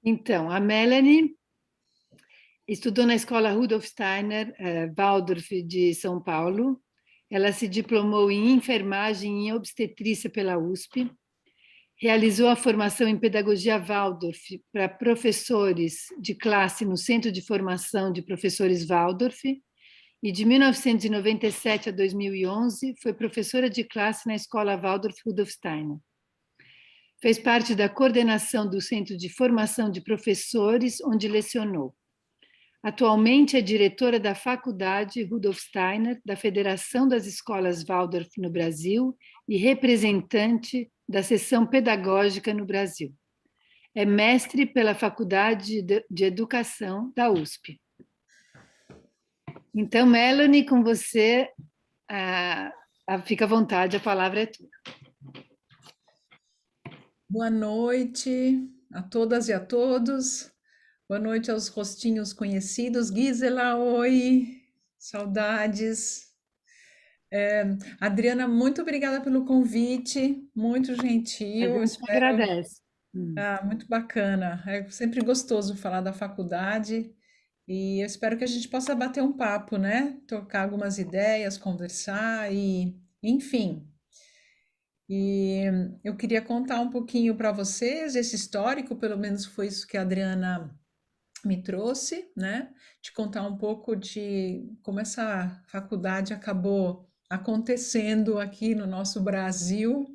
Então, a Melanie estudou na escola Rudolf Steiner, Waldorf, de São Paulo. Ela se diplomou em enfermagem e obstetrícia pela USP. Realizou a formação em pedagogia Waldorf para professores de classe no Centro de Formação de Professores Waldorf. E de 1997 a 2011 foi professora de classe na escola Waldorf Rudolf Steiner. Fez parte da coordenação do Centro de Formação de Professores, onde lecionou. Atualmente é diretora da Faculdade Rudolf Steiner, da Federação das Escolas Waldorf no Brasil e representante da seção pedagógica no Brasil. É mestre pela Faculdade de Educação da USP. Então, Melanie, com você, fica à vontade, a palavra é tua. Boa noite a todas e a todos. Boa noite aos rostinhos conhecidos. Gisela, oi, saudades. Adriana, muito obrigada pelo convite, muito A gentil. gente agradece. Muito bacana. É sempre gostoso falar da faculdade e eu espero que a gente possa bater um papo, né? Trocar algumas ideias, conversar e, enfim. E eu queria contar um pouquinho para vocês esse histórico, pelo menos foi isso que a Adriana me trouxe, né? De contar um pouco de como essa faculdade acabou acontecendo aqui no nosso Brasil.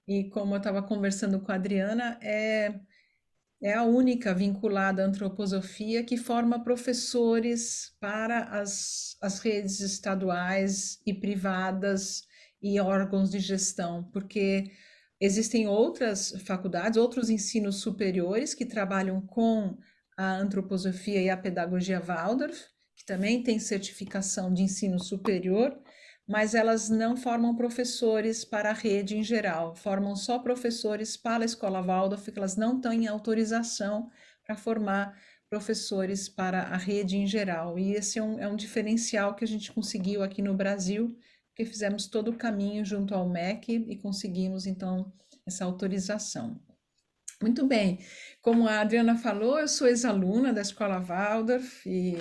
E como eu estava conversando com a Adriana, é a única vinculada à antroposofia que forma professores para as redes estaduais e privadas e órgãos de gestão, porque existem outras faculdades, outros ensinos superiores que trabalham com a antroposofia e a pedagogia Waldorf, que também tem certificação de ensino superior, mas elas não formam professores para a rede em geral, formam só professores para a escola Waldorf, porque elas não têm autorização para formar professores para a rede em geral. E esse é um diferencial que a gente conseguiu aqui no Brasil, porque fizemos todo o caminho junto ao MEC e conseguimos, então, essa autorização. Muito bem, como a Adriana falou, eu sou ex-aluna da Escola Waldorf e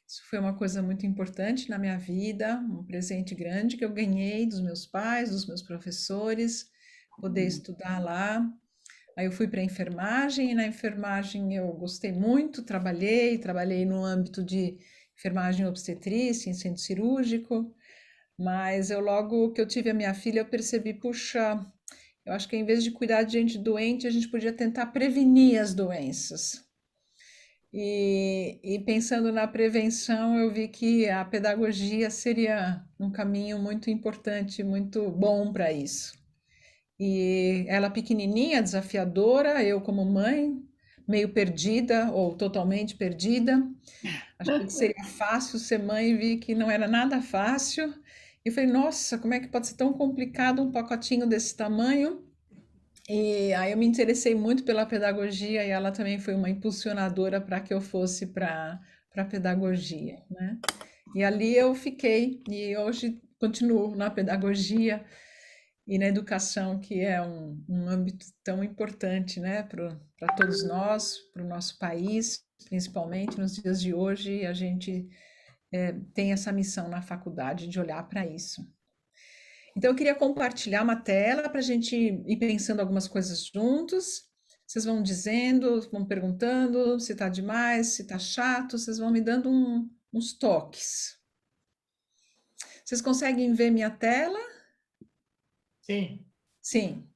isso foi uma coisa muito importante na minha vida, um presente grande que eu ganhei dos meus pais, dos meus professores, poder estudar lá. Aí eu fui para a enfermagem e na enfermagem eu gostei muito, trabalhei no âmbito de enfermagem obstetrícia, em centro cirúrgico, mas eu logo que eu tive a minha filha, eu percebi, puxa, eu acho que em vez de cuidar de gente doente, a gente podia tentar prevenir as doenças. E pensando na prevenção, eu vi que a pedagogia seria um caminho muito importante, muito bom para isso. E ela pequenininha, desafiadora, eu como mãe, meio perdida ou totalmente perdida. Achei que seria fácil ser mãe e vi que não era nada fácil. E falei, nossa, como é que pode ser tão complicado um pacotinho desse tamanho? E aí eu me interessei muito pela pedagogia e ela também foi uma impulsionadora para que eu fosse para pedagogia, né? E ali eu fiquei e hoje continuo na pedagogia e na educação, que é um âmbito tão importante, né, para todos nós, para o nosso país, principalmente nos dias de hoje, a gente tem essa missão na faculdade de olhar para isso. Então, eu queria compartilhar uma tela para a gente ir pensando algumas coisas juntos. Vocês vão dizendo, vão perguntando se está demais, se está chato, vocês vão me dando uns toques. Vocês conseguem ver minha tela? Sim. Sim.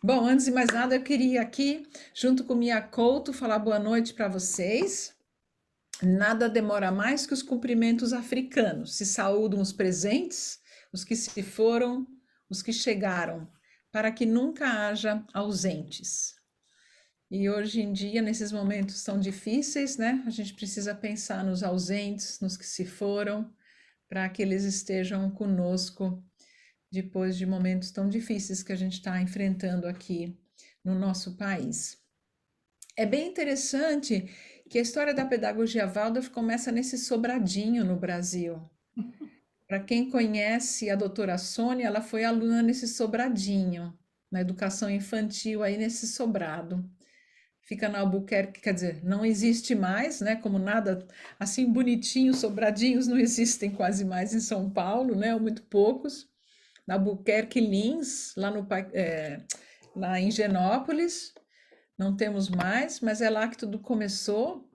Bom, antes de mais nada, eu queria aqui, junto com minha Couto, falar boa noite para vocês. Nada demora mais que os cumprimentos africanos. Se saúdam os presentes, os que se foram, os que chegaram, para que nunca haja ausentes. E hoje em dia, nesses momentos tão difíceis, né, a gente precisa pensar nos ausentes, nos que se foram, para que eles estejam conosco depois de momentos tão difíceis que a gente está enfrentando aqui no nosso país. É bem interessante que a história da pedagogia Waldorf começa nesse sobradinho no Brasil. Para quem conhece a doutora Sônia, ela foi aluna nesse sobradinho, na educação infantil, aí nesse sobrado. fica na Albuquerque, quer dizer, não existe mais, né? Como nada assim bonitinho, sobradinhos não existem quase mais em São Paulo, né? Ou muito poucos. Na Albuquerque Lins, lá em Genópolis, não temos mais, mas é lá que tudo começou.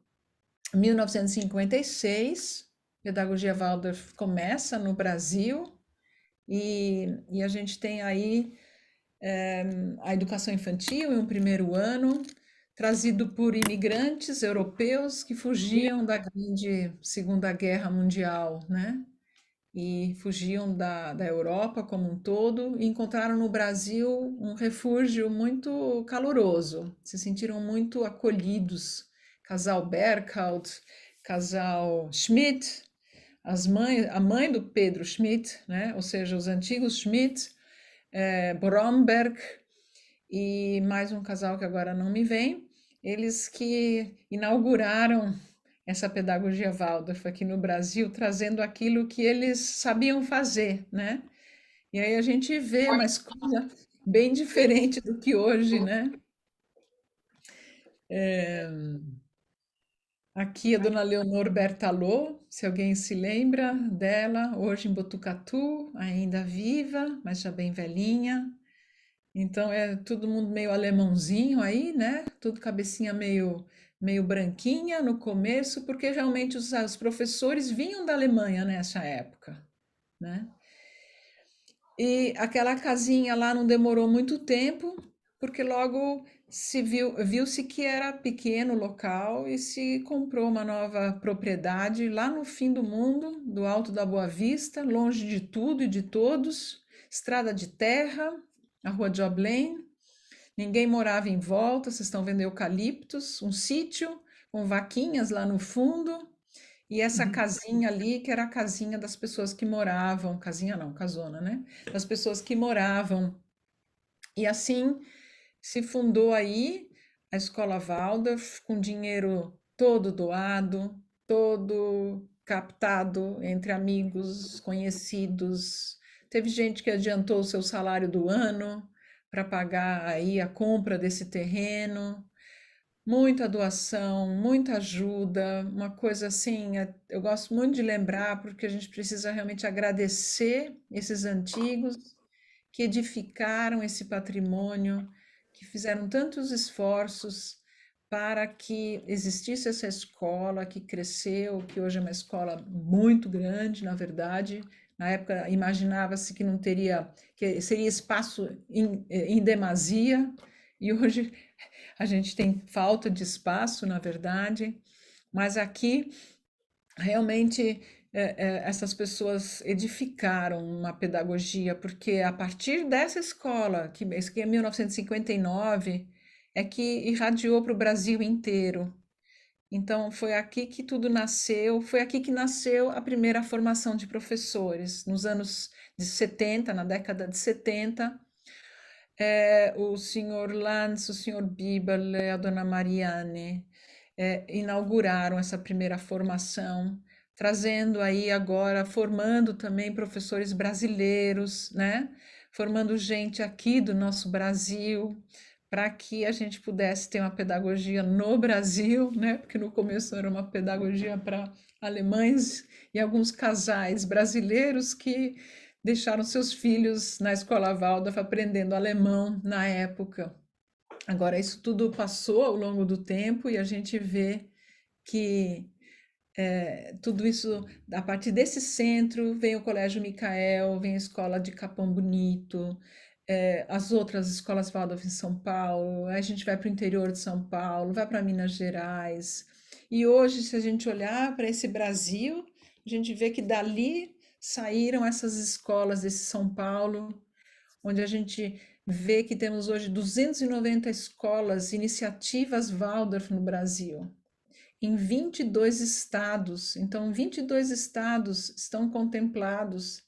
1956, Pedagogia Waldorf começa no Brasil e a gente tem aí a educação infantil em um primeiro ano, trazido por imigrantes europeus que fugiam da grande Segunda Guerra Mundial, né? E fugiam da Europa como um todo e encontraram no Brasil um refúgio muito caloroso, se sentiram muito acolhidos. Casal Berkhout, casal Schmidt, a mãe do Pedro Schmidt, né? Ou seja, os antigos Schmidt, Bromberg e mais um casal que agora não me vem, eles que inauguraram essa pedagogia Waldorf aqui no Brasil, trazendo aquilo que eles sabiam fazer, né? E aí a gente vê uma escola bem diferente do que hoje, né? Aqui a dona Leonor Bertalô, se alguém se lembra dela, hoje em Botucatu, ainda viva, mas já bem velhinha. Então é todo mundo meio alemãozinho aí, né? Tudo cabecinha meio branquinha no começo, porque realmente os professores vinham da Alemanha nessa época, né? E aquela casinha lá não demorou muito tempo, porque logo viu-se que era pequeno o local e se comprou uma nova propriedade lá no fim do mundo, do Alto da Boa Vista, longe de tudo e de todos, estrada de terra, a Rua Job Lane. Ninguém morava em volta, vocês estão vendo eucaliptos, um sítio com vaquinhas lá no fundo, e essa casinha ali, que era a casinha das pessoas que moravam, casinha não, casona, né? Das pessoas que moravam. E assim se fundou aí a Escola Waldorf, com dinheiro todo doado, todo captado entre amigos, conhecidos. Teve gente que adiantou o seu salário do ano para pagar aí a compra desse terreno. Muita doação, muita ajuda, uma coisa assim, eu gosto muito de lembrar, porque a gente precisa realmente agradecer esses antigos que edificaram esse patrimônio, que fizeram tantos esforços para que existisse essa escola que cresceu, que hoje é uma escola muito grande, na verdade. Na época imaginava-se que não teria, que seria espaço em demasia, e hoje a gente tem falta de espaço, na verdade, mas aqui realmente essas pessoas edificaram uma pedagogia, porque a partir dessa escola, que isso aqui é 1959, é que irradiou para o Brasil inteiro. Então, foi aqui que tudo nasceu, foi aqui que nasceu a primeira formação de professores, nos anos de 70, na década de 70, o senhor Lance, o senhor Bibel e a dona Mariane inauguraram essa primeira formação, trazendo aí agora, formando também professores brasileiros, né? Formando gente aqui do nosso Brasil, para que a gente pudesse ter uma pedagogia no Brasil, né? Porque no começo era uma pedagogia para alemães e alguns casais brasileiros que deixaram seus filhos na escola Waldorf aprendendo alemão na época. Agora, isso tudo passou ao longo do tempo e a gente vê que tudo isso, a partir desse centro, vem o Colégio Micael, vem a escola de Capão Bonito, as outras escolas Waldorf em São Paulo, aí a gente vai para o interior de São Paulo, vai para Minas Gerais. E hoje, se a gente olhar para esse Brasil, a gente vê que dali saíram essas escolas desse São Paulo, onde a gente vê que temos hoje 290 escolas, iniciativas Waldorf no Brasil, em 22 estados. Então, 22 estados estão contemplados.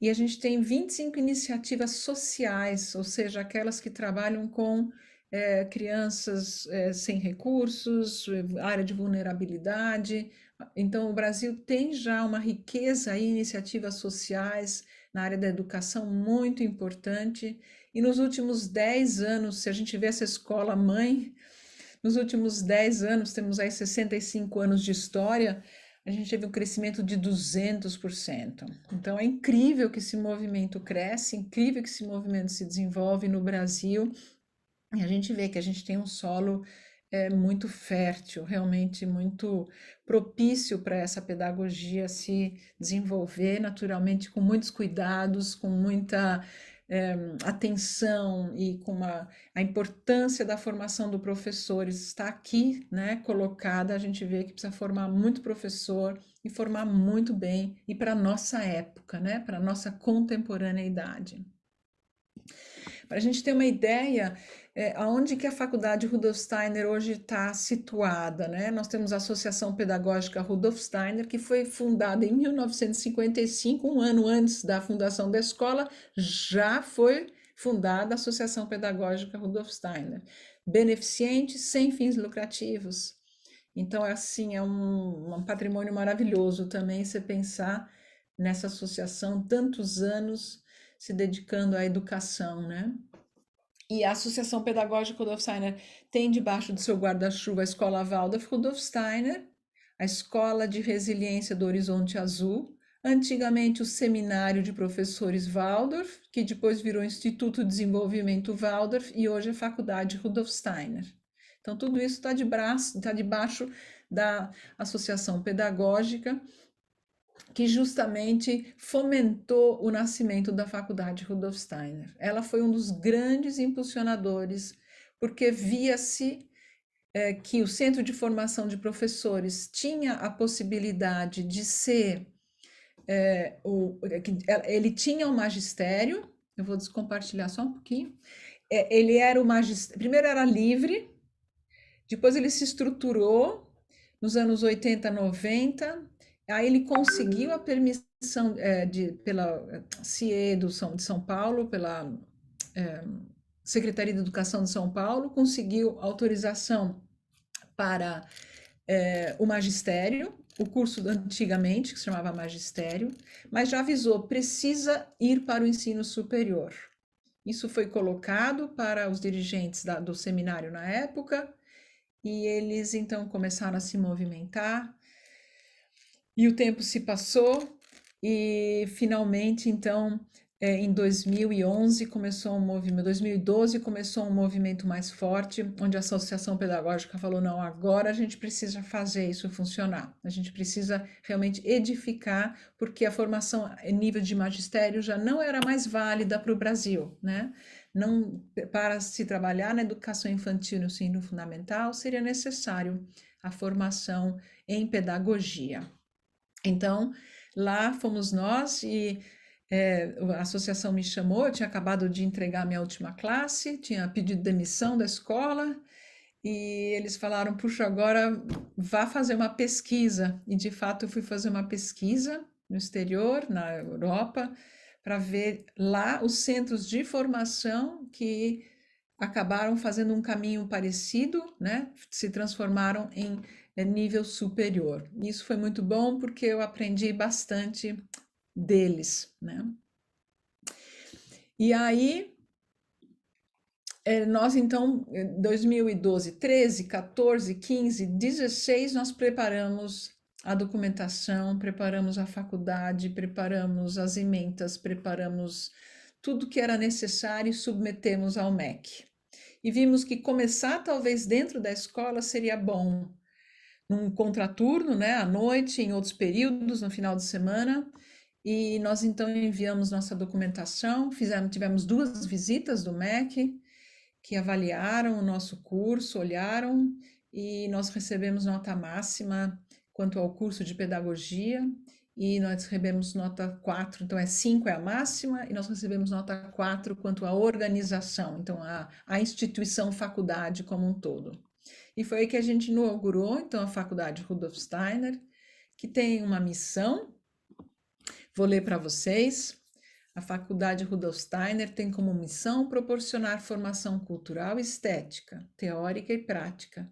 E a gente tem 25 iniciativas sociais, ou seja, aquelas que trabalham com crianças sem recursos, área de vulnerabilidade. Então, o Brasil tem já uma riqueza em iniciativas sociais na área da educação muito importante. E nos últimos 10 anos, se a gente vê essa escola mãe, nos últimos 10 anos, temos aí 65 anos de história, a gente teve um crescimento de 200%. Então é incrível que esse movimento cresce, incrível que esse movimento se desenvolve no Brasil, e a gente vê que a gente tem um solo muito fértil, realmente muito propício para essa pedagogia se desenvolver naturalmente, com muitos cuidados, com muita atenção e com a importância da formação do professor está aqui, né, colocada. A gente vê que precisa formar muito professor e formar muito bem e para a nossa época, né, para a nossa contemporaneidade. Para a gente ter uma ideia, aonde que a Faculdade Rudolf Steiner hoje está situada, né? Nós temos a Associação Pedagógica Rudolf Steiner, que foi fundada em 1955, um ano antes da fundação da escola, já foi fundada a Associação Pedagógica Rudolf Steiner, beneficente, sem fins lucrativos. Então, assim, é um patrimônio maravilhoso também você pensar nessa associação, tantos anos se dedicando à educação, né? E a Associação Pedagógica Rudolf Steiner tem debaixo do seu guarda-chuva a Escola Waldorf Rudolf Steiner, a Escola de Resiliência do Horizonte Azul, antigamente o Seminário de Professores Waldorf, que depois virou Instituto de Desenvolvimento Waldorf e hoje é Faculdade Rudolf Steiner. Então, tudo isso está debaixo da Associação Pedagógica, que justamente fomentou o nascimento da Faculdade Rudolf Steiner. Ela foi um dos grandes impulsionadores, porque via-se que o Centro de Formação de Professores tinha a possibilidade de ser, ele tinha o magistério, eu vou descompartilhar só um pouquinho, ele era o magistério, primeiro era livre, depois ele se estruturou nos anos 80, 90, aí ele conseguiu a permissão pela CIE de São Paulo, pela Secretaria de Educação de São Paulo, conseguiu autorização para o magistério, o curso antigamente, que se chamava magistério, mas já avisou, precisa ir para o ensino superior. Isso foi colocado para os dirigentes do seminário na época, e eles então começaram a se movimentar, e o tempo se passou, e finalmente, então, em 2011 começou um movimento, 2012 começou um movimento mais forte, onde a Associação Pedagógica falou, não, agora a gente precisa fazer isso funcionar, a gente precisa realmente edificar, porque a formação em nível de magistério já não era mais válida para o Brasil, né? Não, para se trabalhar na educação infantil no ensino fundamental, seria necessário a formação em pedagogia. Então, lá fomos nós e a associação me chamou, eu tinha acabado de entregar minha última classe, tinha pedido demissão da escola e eles falaram, puxa, agora vá fazer uma pesquisa. E de fato eu fui fazer uma pesquisa no exterior, na Europa, para ver lá os centros de formação que acabaram fazendo um caminho parecido, né? Se transformaram em nível superior. Isso foi muito bom porque eu aprendi bastante deles, né? E aí, nós então, 2012, 13, 14, 15, 16, nós preparamos a documentação, preparamos a faculdade, preparamos as ementas, preparamos tudo que era necessário e submetemos ao MEC. E vimos que começar talvez dentro da escola seria bom, num contraturno, né, à noite, em outros períodos, no final de semana, e nós então enviamos nossa documentação, tivemos 2 visitas do MEC, que avaliaram o nosso curso, olharam, e nós recebemos nota máxima quanto ao curso de pedagogia, e nós recebemos nota 4, então 5 é a máxima, e nós recebemos nota 4 quanto à organização, então a instituição faculdade como um todo. E foi aí que a gente inaugurou, então, a Faculdade Rudolf Steiner, que tem uma missão, vou ler para vocês. A Faculdade Rudolf Steiner tem como missão proporcionar formação cultural e estética, teórica e prática,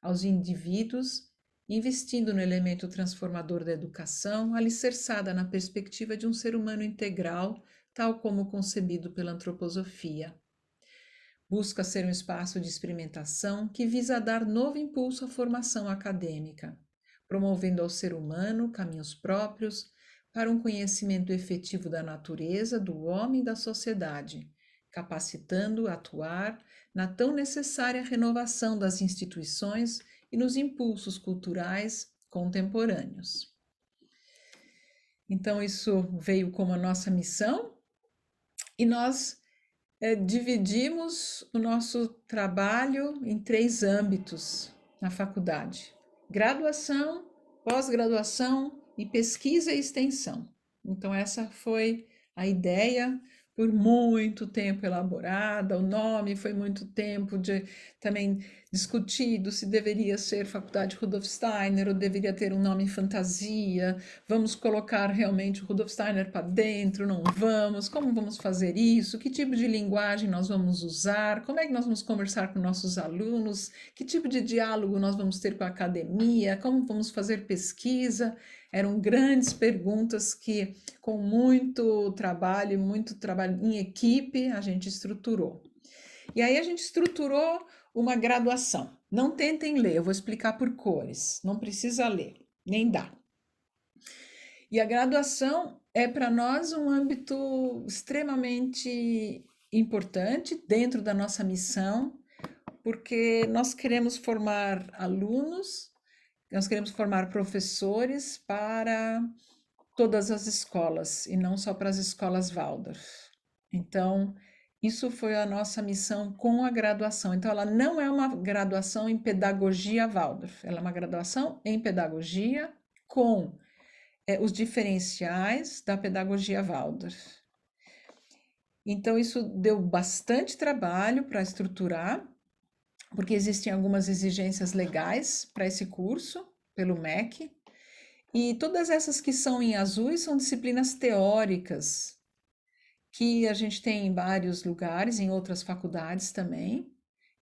aos indivíduos, investindo no elemento transformador da educação, alicerçada na perspectiva de um ser humano integral, tal como concebido pela antroposofia. Busca ser um espaço de experimentação que visa dar novo impulso à formação acadêmica, promovendo ao ser humano caminhos próprios para um conhecimento efetivo da natureza, do homem e da sociedade, capacitando-o a atuar na tão necessária renovação das instituições e nos impulsos culturais contemporâneos. Então, isso veio como a nossa missão e nós dividimos o nosso trabalho em 3 âmbitos na faculdade: graduação, pós-graduação e pesquisa e extensão. Então, essa foi a ideia, por muito tempo elaborada, o nome foi muito tempo também discutido se deveria ser Faculdade Rudolf Steiner ou deveria ter um nome fantasia, vamos colocar realmente o Rudolf Steiner para dentro, não vamos, como vamos fazer isso, que tipo de linguagem nós vamos usar, como é que nós vamos conversar com nossos alunos, que tipo de diálogo nós vamos ter com a academia, como vamos fazer pesquisa. Eram grandes perguntas que, com muito trabalho em equipe, a gente estruturou. E aí a gente estruturou uma graduação. Não tentem ler, eu vou explicar por cores, não precisa ler, nem dá. E a graduação é para nós um âmbito extremamente importante dentro da nossa missão, porque nós queremos formar alunos, nós queremos formar professores para todas as escolas e não só para as escolas Waldorf. Então, isso foi a nossa missão com a graduação. Então, ela não é uma graduação em pedagogia Waldorf, ela é uma graduação em pedagogia com os diferenciais da pedagogia Waldorf. Então, isso deu bastante trabalho para estruturar, porque existem algumas exigências legais para esse curso, pelo MEC, e todas essas que são em azul são disciplinas teóricas, que a gente tem em vários lugares, em outras faculdades também,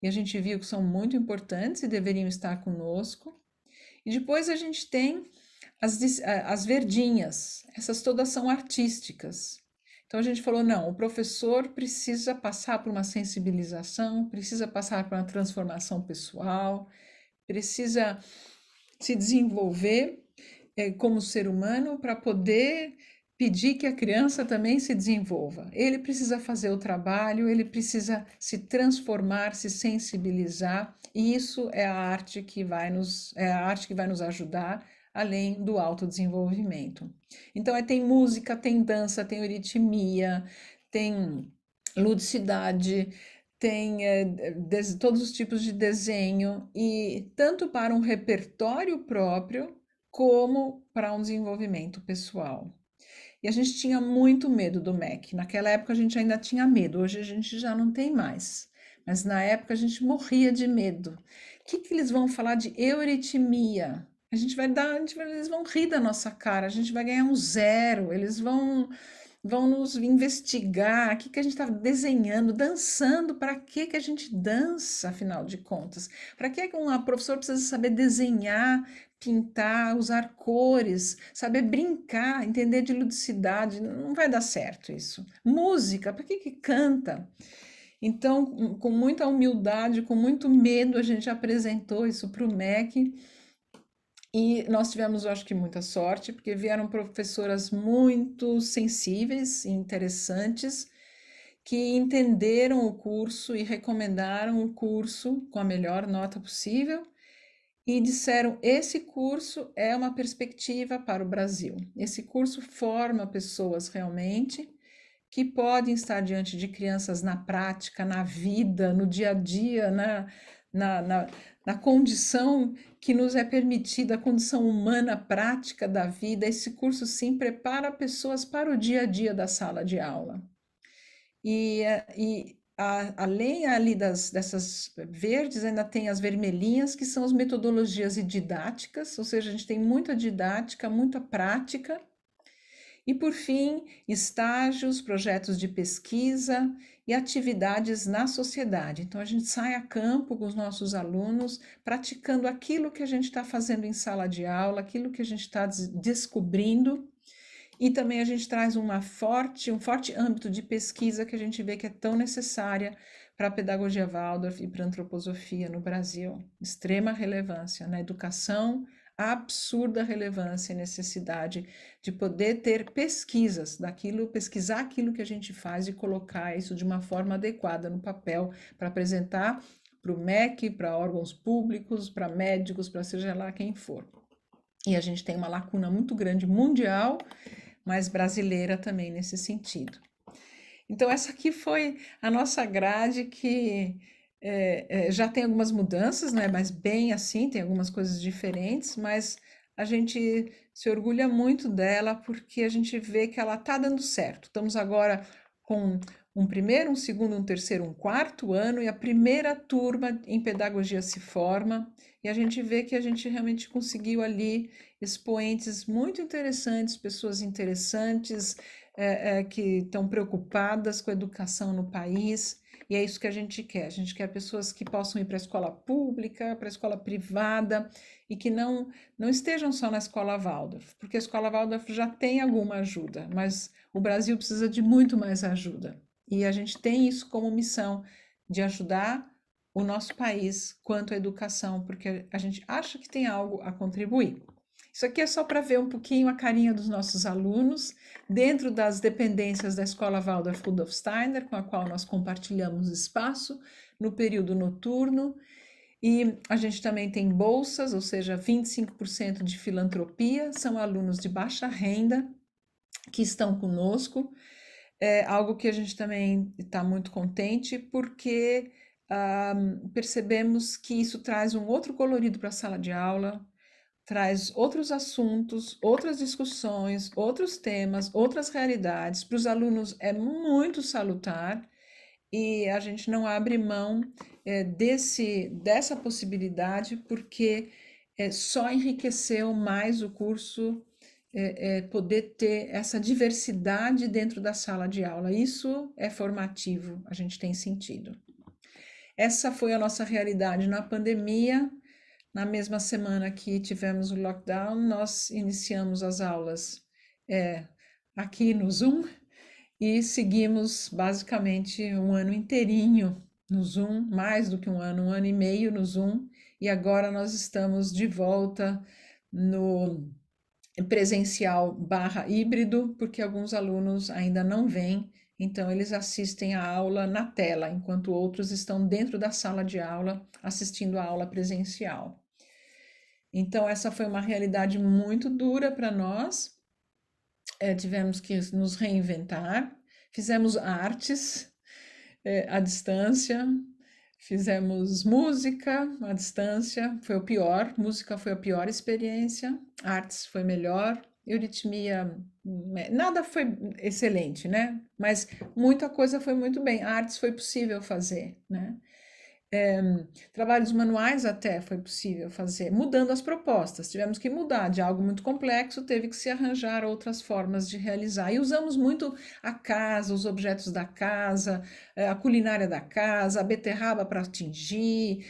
e a gente viu que são muito importantes e deveriam estar conosco. E depois a gente tem as verdinhas, essas todas são artísticas. Então a gente falou, não, o professor precisa passar por uma sensibilização, precisa passar por uma transformação pessoal, precisa se desenvolver como ser humano para poder pedir que a criança também se desenvolva. Ele precisa fazer o trabalho, ele precisa se transformar, se sensibilizar, e isso é a arte que vai nos ajudar, além do autodesenvolvimento. Então, tem música, tem dança, tem euritmia, tem ludicidade, tem todos os tipos de desenho, e tanto para um repertório próprio, como para um desenvolvimento pessoal. E a gente tinha muito medo do MEC. Naquela época a gente ainda tinha medo, hoje a gente já não tem mais. Mas na época a gente morria de medo. O que eles vão falar de euritmia? Eles vão rir da nossa cara, a gente vai ganhar um 0, eles vão nos investigar, o que a gente está desenhando, dançando, para que a gente dança, afinal de contas? Para que uma professora precisa saber desenhar, pintar, usar cores, saber brincar, entender de ludicidade? Não vai dar certo isso. Música, para que canta? Então, com muita humildade, com muito medo, a gente apresentou isso para o MEC. E nós tivemos, eu acho que muita sorte, porque vieram professoras muito sensíveis e interessantes, que entenderam o curso e recomendaram o curso com a melhor nota possível e disseram: esse curso é uma perspectiva para o Brasil. Esse curso forma pessoas realmente que podem estar diante de crianças na prática, na vida, no dia a dia, na condição que nos é permitida, a condição humana prática da vida. Esse curso sim prepara pessoas para o dia a dia da sala de aula. Além ali dessas verdes, ainda tem as vermelhinhas, que são as metodologias e didáticas, ou seja, a gente tem muita didática, muita prática. E, por fim, estágios, projetos de pesquisa e atividades na sociedade. Então, a gente sai a campo com os nossos alunos, praticando aquilo que a gente está fazendo em sala de aula, aquilo que a gente está descobrindo. E também a gente traz um forte âmbito de pesquisa que a gente vê que é tão necessária para a pedagogia Waldorf e para a antroposofia no Brasil. Extrema relevância na educação, absurda relevância e necessidade de poder ter pesquisas daquilo, pesquisar aquilo que a gente faz e colocar isso de uma forma adequada no papel para apresentar para o MEC, para órgãos públicos, para médicos, para seja lá quem for. E a gente tem uma lacuna muito grande mundial, mas brasileira também nesse sentido. Então, essa aqui foi a nossa grade que já tem algumas mudanças, né? Mas bem assim, tem algumas coisas diferentes, mas a gente se orgulha muito dela porque a gente vê que ela está dando certo. Estamos agora com um primeiro, um segundo, um terceiro, um quarto ano e a primeira turma em pedagogia se forma e a gente vê que a gente realmente conseguiu ali expoentes muito interessantes, pessoas interessantes, que estão preocupadas com a educação no país, e é isso que a gente quer. A gente quer pessoas que possam ir para a escola pública, para a escola privada, e que não estejam só na escola Waldorf, porque a escola Waldorf já tem alguma ajuda, mas o Brasil precisa de muito mais ajuda. E a gente tem isso como missão, de ajudar o nosso país quanto à educação, porque a gente acha que tem algo a contribuir. Isso aqui é só para ver um pouquinho a carinha dos nossos alunos, dentro das dependências da Escola Waldorf Rudolf Steiner, com a qual nós compartilhamos espaço no período noturno. E a gente também tem bolsas, ou seja, 25% de filantropia, são alunos de baixa renda que estão conosco. É algo que a gente também está muito contente, porque percebemos que isso traz um outro colorido para a sala de aula, traz outros assuntos, outras discussões, outros temas, outras realidades. Para os alunos é muito salutar e a gente não abre mão dessa possibilidade, porque só enriqueceu mais o curso, poder ter essa diversidade dentro da sala de aula. Isso é formativo, a gente tem sentido. Essa foi a nossa realidade na pandemia. Na mesma semana que tivemos o lockdown, nós iniciamos as aulas aqui no Zoom e seguimos basicamente um ano inteirinho no Zoom, mais do que um ano e meio no Zoom, e agora nós estamos de volta no presencial / híbrido, porque alguns alunos ainda não vêm, então eles assistem a aula na tela, enquanto outros estão dentro da sala de aula assistindo a aula presencial. Então, essa foi uma realidade muito dura para nós, tivemos que nos reinventar, fizemos artes à distância, fizemos música à distância, foi o pior, música foi a pior experiência, artes foi melhor, euritmia, nada foi excelente, né? Mas muita coisa foi muito bem, artes foi possível fazer, né? Trabalhos manuais até foi possível fazer, mudando as propostas. Tivemos que mudar de algo muito complexo, teve que se arranjar outras formas de realizar. E usamos muito a casa, os objetos da casa, a culinária da casa, a beterraba para tingir,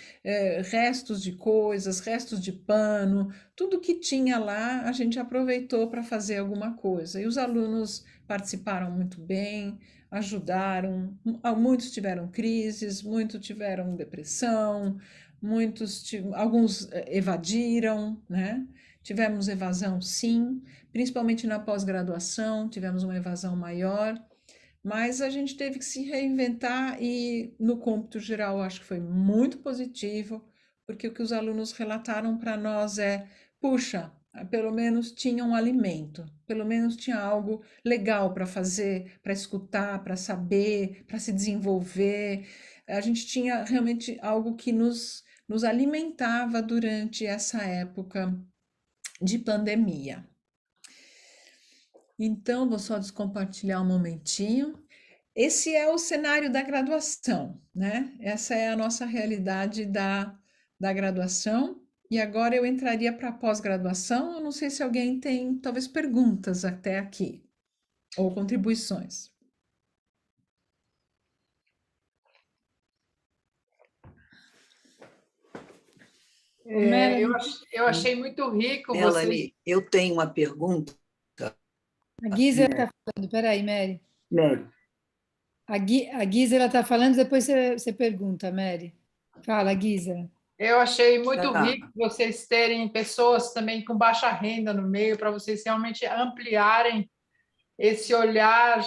restos de coisas, restos de pano, tudo que tinha lá a gente aproveitou para fazer alguma coisa. E os alunos participaram muito bem, ajudaram, muitos tiveram crises, muitos tiveram depressão, alguns evadiram, né? Tivemos evasão, sim, principalmente na pós-graduação, tivemos uma evasão maior, mas a gente teve que se reinventar e, no cômputo geral, acho que foi muito positivo, porque o que os alunos relataram para nós puxa, pelo menos tinha um alimento, pelo menos tinha algo legal para fazer, para escutar, para saber, para se desenvolver. A gente tinha realmente algo que nos alimentava durante essa época de pandemia. Então, vou só descompartilhar um momentinho. Esse é o cenário da graduação, né? Essa é a nossa realidade da graduação. E agora eu entraria para a pós-graduação. Eu não sei se alguém tem, talvez, perguntas até aqui, ou contribuições. Eu achei muito rico Melanie, eu tenho uma pergunta. A Guisa está falando, peraí, Mary. Mary. A Gisela está falando, depois você pergunta, Mary. Fala, Gisela. Eu achei muito Tá. rico vocês terem pessoas também com baixa renda no meio, para vocês realmente ampliarem esse olhar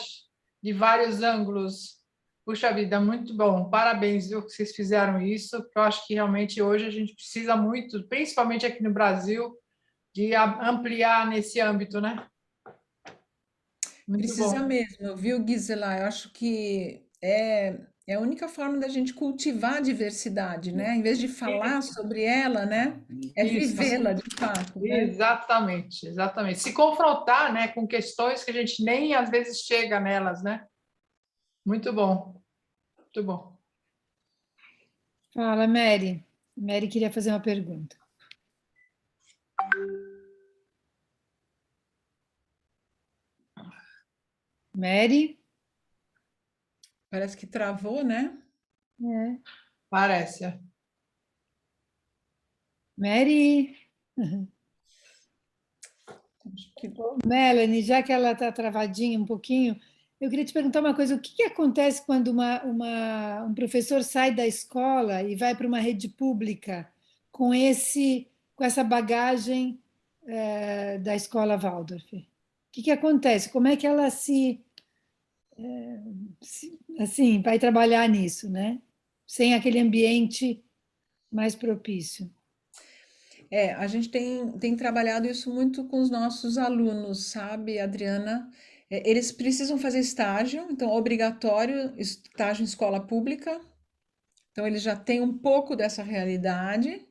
de vários ângulos. Puxa vida, muito bom. Parabéns, viu, que vocês fizeram isso, porque eu acho que realmente hoje a gente precisa muito, principalmente aqui no Brasil, de ampliar nesse âmbito, né? Muito Precisa bom. mesmo, viu, Gisela? Eu acho que é a única forma da gente cultivar a diversidade, né? Em vez de falar sobre ela, né? É Isso, vivê-la de fato, né? exatamente, exatamente. Se confrontar, né, com questões que a gente nem às vezes chega nelas, né? Muito bom, muito bom. Fala, Mary. Mary queria fazer uma pergunta. Mary? Parece que travou, né? É. Parece. Mary? Acho que Melanie, já que ela está travadinha um pouquinho, eu queria te perguntar uma coisa: o que que acontece quando um professor sai da escola e vai para uma rede pública com essa bagagem da escola Waldorf? O que que acontece? Como é que ela assim, vai trabalhar nisso, né? Sem aquele ambiente mais propício. a gente tem trabalhado isso muito com os nossos alunos, sabe, Adriana? Eles precisam fazer estágio, então, obrigatório estágio em escola pública. Então, eles já têm um pouco dessa realidade.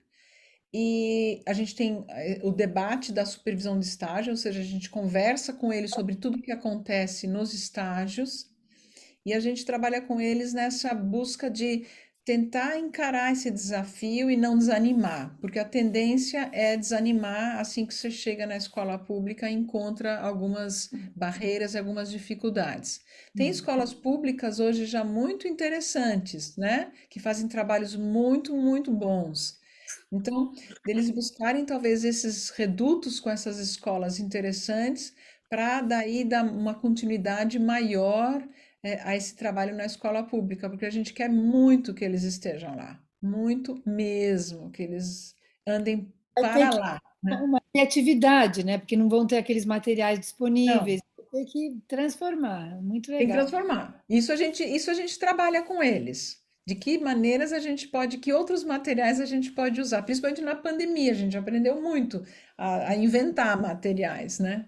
E a gente tem o debate da supervisão de estágio, ou seja, a gente conversa com eles sobre tudo o que acontece nos estágios. E a gente trabalha com eles nessa busca de tentar encarar esse desafio e não desanimar, porque a tendência é desanimar assim que você chega na escola pública e encontra algumas barreiras e algumas dificuldades. Tem escolas públicas hoje já muito interessantes, né? Que fazem trabalhos muito, muito bons. Então, eles buscarem talvez esses redutos com essas escolas interessantes para daí dar uma continuidade maior a esse trabalho na escola pública, porque a gente quer muito que eles estejam lá, muito mesmo, que eles andem Vai ter para que lá, né? uma criatividade, né? Porque não vão ter aqueles materiais Não, disponíveis. Vai ter que transformar. Muito tem que legal. transformar. Isso a gente trabalha com eles. De que maneiras a gente pode, que outros materiais a gente pode usar, principalmente na pandemia, a gente aprendeu muito a inventar materiais, né?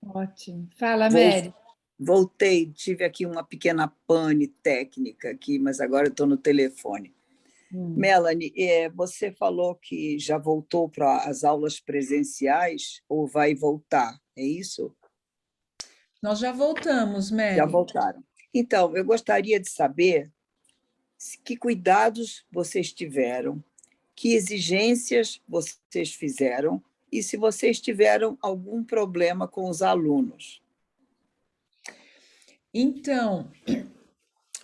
Ótimo. Fala, Vol- Mary. Voltei, tive aqui uma pequena pane técnica aqui, mas agora estou no telefone. Hum. Melanie, você falou que já voltou para as aulas presenciais ou vai voltar, é isso? Nós já voltamos, Já Mary. voltaram. Então, eu gostaria de saber que cuidados vocês tiveram, que exigências vocês fizeram e se vocês tiveram algum problema com os alunos. Então,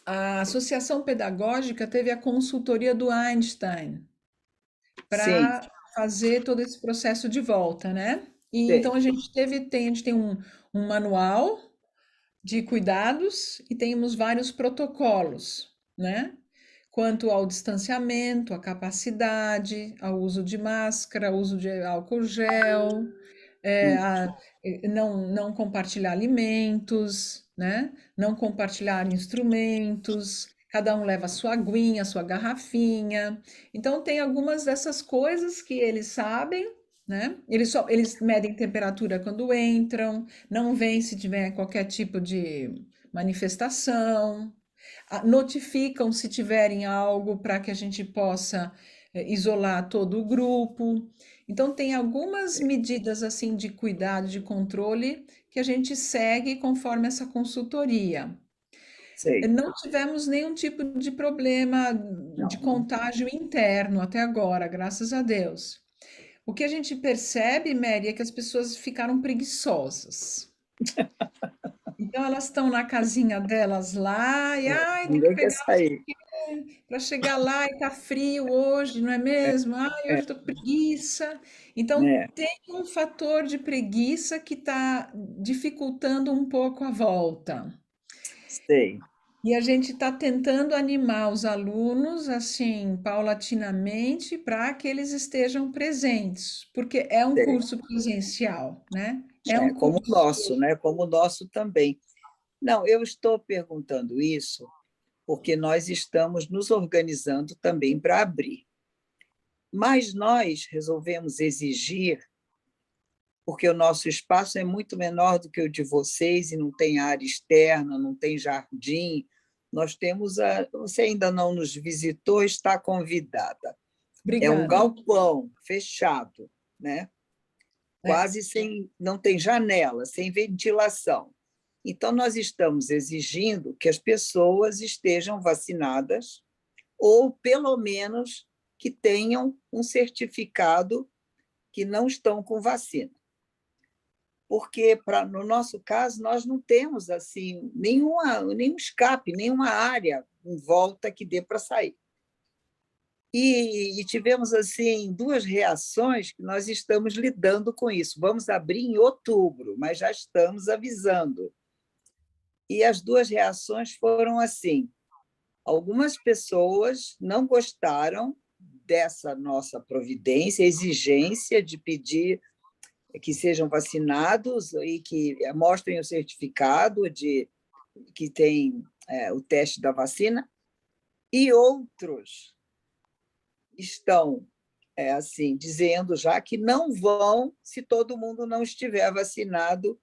a Associação Pedagógica teve a consultoria do Einstein Sim, para fazer todo esse processo de volta, né? E então sei. a gente tem um manual de cuidados e temos vários protocolos, né? Quanto ao distanciamento, à capacidade, ao uso de máscara, ao uso de álcool gel, não compartilhar alimentos, né? Não compartilhar instrumentos, cada um leva a sua aguinha, a sua garrafinha. Então, tem algumas dessas coisas que eles sabem, né? Eles medem temperatura quando entram, não veem se tiver qualquer tipo de manifestação, notificam se tiverem algo para que a gente possa isolar todo o grupo. Então, tem algumas medidas assim de cuidado, de controle que a gente segue conforme essa consultoria. Sei. Não tivemos nenhum tipo de problema de Não, não. contágio interno até agora, graças a Deus. O que a gente percebe, Mary, é que as pessoas ficaram preguiçosas. Então, elas estão na casinha delas lá e, ai, tem que Ninguém quer pegar sair. para chegar lá e tá frio hoje, não é mesmo? Ai, hoje É, eu tô com preguiça. Então, né? tem um fator de preguiça que está dificultando um pouco a volta. Sei. E a gente está tentando animar os alunos, assim, paulatinamente, para que eles estejam presentes, porque é um Sei. curso presencial, né? É um É, como o curso. nosso, né? Como o nosso também. Não, eu estou perguntando isso porque nós estamos nos organizando também para abrir. Mas nós resolvemos exigir, porque o nosso espaço é muito menor do que o de vocês e não tem área externa, não tem jardim. Nós temos a. Você ainda não nos visitou, está convidada. É um Obrigada. galpão fechado, né? É. Quase sem, não tem janela, sem ventilação. Então, nós estamos exigindo que as pessoas estejam vacinadas ou, pelo menos, que tenham um certificado que não estão com vacina. Porque, no nosso caso, nós não temos assim nenhum escape, nenhuma área em volta que dê para sair. E tivemos assim duas reações que nós estamos lidando com isso. Vamos abrir em outubro, mas já estamos avisando. E as duas reações foram assim: algumas pessoas não gostaram dessa nossa providência, exigência de pedir que sejam vacinados e que mostrem o certificado de que tem o teste da vacina, e outros estão assim dizendo já que não vão se todo mundo não estiver vacinado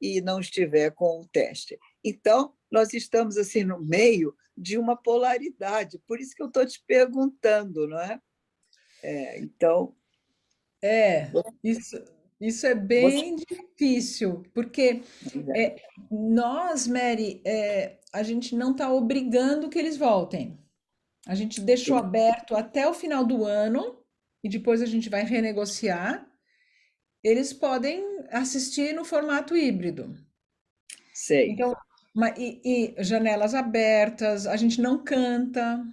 e não estiver com o teste. Então, nós estamos assim no meio de uma polaridade, por isso que eu estou te perguntando, não é? Então, É, isso, isso é você... bem difícil, porque é, nós, Mary, a gente não está obrigando que eles voltem. A gente deixou aberto até o final do ano e depois a gente vai renegociar. Eles podem assistir no formato híbrido. Sei. Então, e janelas abertas, a gente não canta, a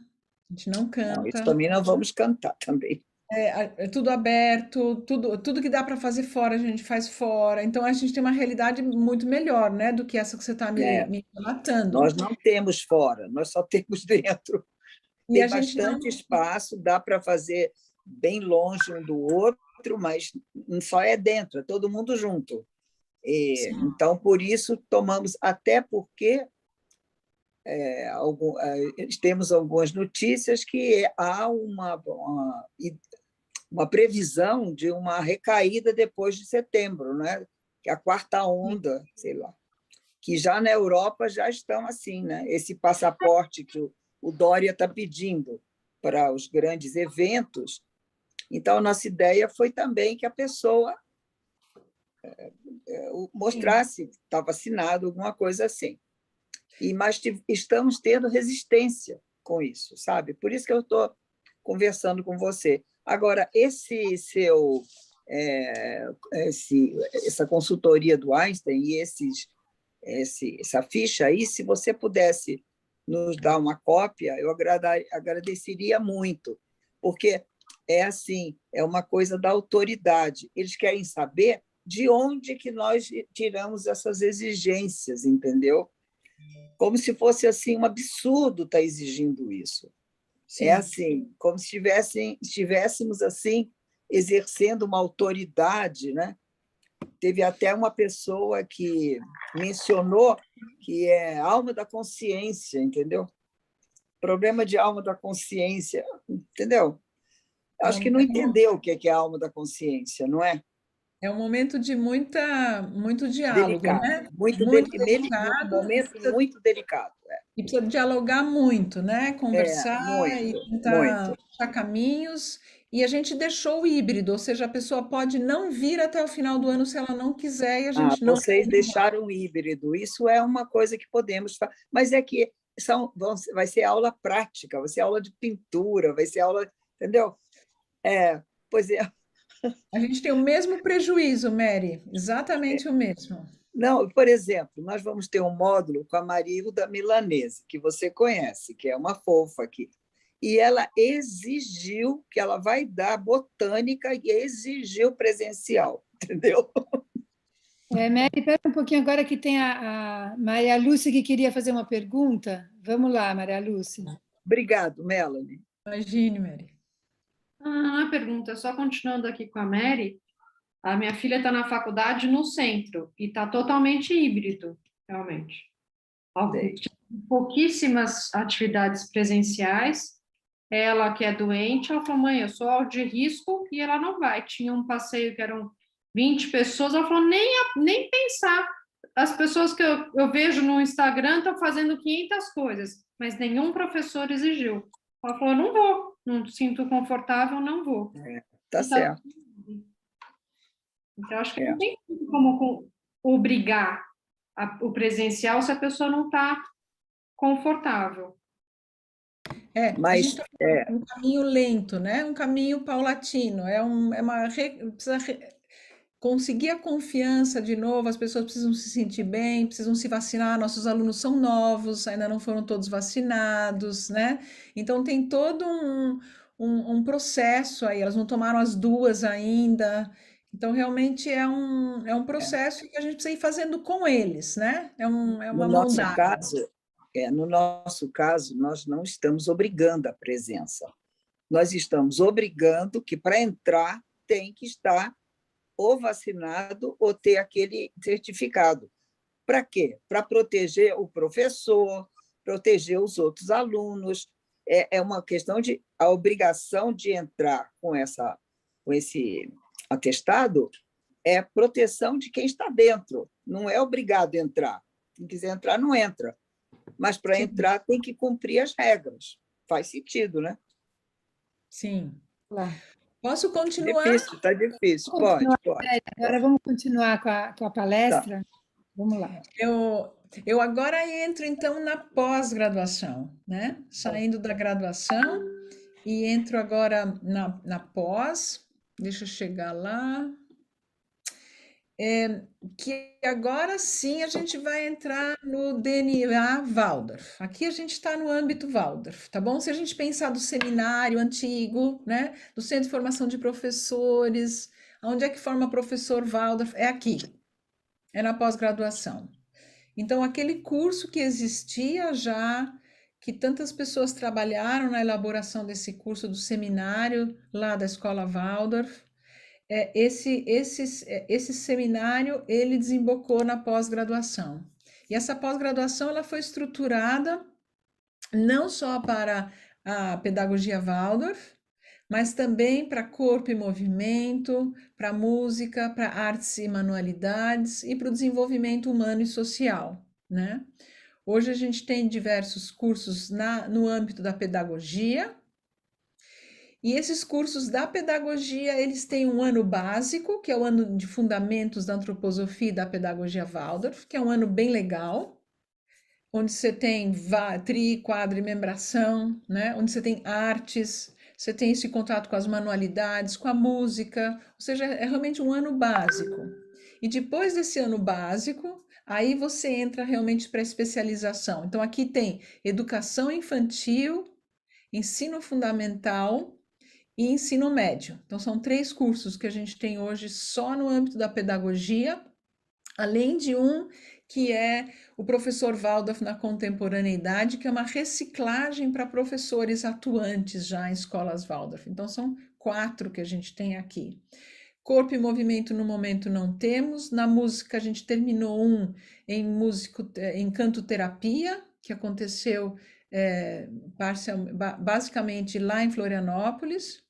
gente não Não, isso canta. também não vamos cantar também. É tudo aberto, tudo que dá para fazer fora, a gente faz fora. Então, a gente tem uma realidade muito melhor, né, do que essa que você está É, me relatando. nós não temos fora, nós só temos dentro. E Tem a gente não. bastante espaço, dá para fazer bem longe um do outro, mas só é dentro, é todo mundo junto. Sim, Então, por isso, tomamos, até porque temos algumas notícias que há uma previsão de uma recaída depois de setembro, né? Que é a quarta onda, sei lá, que já na Europa já estão assim, né? Esse passaporte que o Dória está pedindo para os grandes eventos. Então, nossa ideia foi também que a pessoa sim. mostrasse que está vacinado, alguma coisa assim. Mas estamos tendo resistência com isso, sabe? Por isso que eu estou conversando com você. Agora, essa consultoria do Einstein e essa ficha aí, se você pudesse nos dar uma cópia, eu agradeceria muito, porque é assim, é uma coisa da autoridade. Eles querem saber de onde que nós tiramos essas exigências, entendeu? Como se fosse assim um absurdo estar exigindo isso. É Sim. assim, como se estivéssemos assim exercendo uma autoridade, né? Teve até uma pessoa que mencionou que é alma da consciência, entendeu? Problema de alma da consciência, entendeu? É Acho que um, não é um, entendeu o que é a alma da consciência, não é? é um momento de muito diálogo, Delicado, né? Muito num delicado momento muito delicado. e precisa dialogar muito, né? Conversar e Muito, tentar muito. achar caminhos. E a gente deixou o híbrido, ou seja, a pessoa pode não vir até o final do ano se ela não quiser e a gente não. Vocês deixaram híbrido. Isso é uma coisa que podemos fazer, mas é que vai ser aula prática, vai ser aula de pintura, vai ser aula, entendeu? Pois é. A gente tem o mesmo prejuízo, Mary, exatamente o mesmo. Não, por exemplo, nós vamos ter um módulo com a Marilda Milanese, que você conhece, que é uma fofa aqui. E ela exigiu que ela vai dar botânica e exigiu presencial, entendeu? Mary, espera um pouquinho agora que tem a Maria Lúcia que queria fazer uma pergunta. Vamos lá, Maria Lúcia. Obrigado, Melanie. Imagine, Mary. Uma pergunta, só continuando aqui com a Mary, a minha filha está na faculdade no centro e está totalmente híbrido, realmente. Pouquíssimas atividades presenciais. Ela que é doente, ela falou, mãe, eu sou de risco e ela não vai. Tinha um passeio que eram 20 pessoas, ela falou, nem pensar. As pessoas que eu vejo no Instagram estão fazendo 500 coisas, mas nenhum professor exigiu. Ela falou, não vou, não sinto confortável, não vou. Tá certo. Então, acho que não tem como obrigar o presencial se a pessoa não está confortável. A gente tá um caminho lento, né? Um caminho paulatino. Precisa conseguir a confiança de novo, as pessoas precisam se sentir bem, precisam se vacinar, nossos alunos são novos, ainda não foram todos vacinados, né? Então tem todo um processo aí, elas não tomaram as duas ainda. Então, realmente é um processo que a gente precisa ir fazendo com eles, né? É uma mão dada. No nosso caso, nós não estamos obrigando a presença. Nós estamos obrigando que, para entrar, tem que estar ou vacinado ou ter aquele certificado. Para quê? Para proteger o professor, proteger os outros alunos. É uma questão de a obrigação de entrar com esse atestado é proteção de quem está dentro. Não é obrigado a entrar. Quem quiser entrar, não entra. Mas para entrar tem que cumprir as regras. Faz sentido, né? Sim. Lá. Posso continuar? Está difícil. Pode. Agora vamos continuar com a palestra? Tá. Vamos lá. Eu agora entro, então, na pós-graduação, né? Saindo da graduação e entro agora na pós. Deixa eu chegar lá. Que agora sim a gente vai entrar no DNA Waldorf. Aqui a gente está no âmbito Waldorf, tá bom? Se a gente pensar do seminário antigo, né? Do Centro de Formação de Professores, onde é que forma professor Waldorf? É aqui, é na pós-graduação. Então, aquele curso que existia já, que tantas pessoas trabalharam na elaboração desse curso do seminário lá da Escola Waldorf, esse seminário, ele desembocou na pós-graduação. E essa pós-graduação, ela foi estruturada não só para a pedagogia Waldorf, mas também para corpo e movimento, para música, para artes e manualidades e para o desenvolvimento humano e social, né? Hoje a gente tem diversos cursos no âmbito da pedagogia, e esses cursos da pedagogia, eles têm um ano básico, que é o ano de fundamentos da antroposofia e da pedagogia Waldorf, que é um ano bem legal, onde você tem tri, quadro e membração, né? Onde você tem artes, você tem esse contato com as manualidades, com a música, ou seja, é realmente um ano básico. E depois desse ano básico, aí você entra realmente para a especialização. Então, aqui tem educação infantil, ensino fundamental e ensino médio. Então, são 3 cursos que a gente tem hoje só no âmbito da pedagogia, além de um que é o professor Waldorf na contemporaneidade, que é uma reciclagem para professores atuantes já em escolas Waldorf. Então, são 4 que a gente tem aqui. Corpo e movimento, no momento, não temos. Na música, a gente terminou um em cantoterapia, que aconteceu basicamente lá em Florianópolis.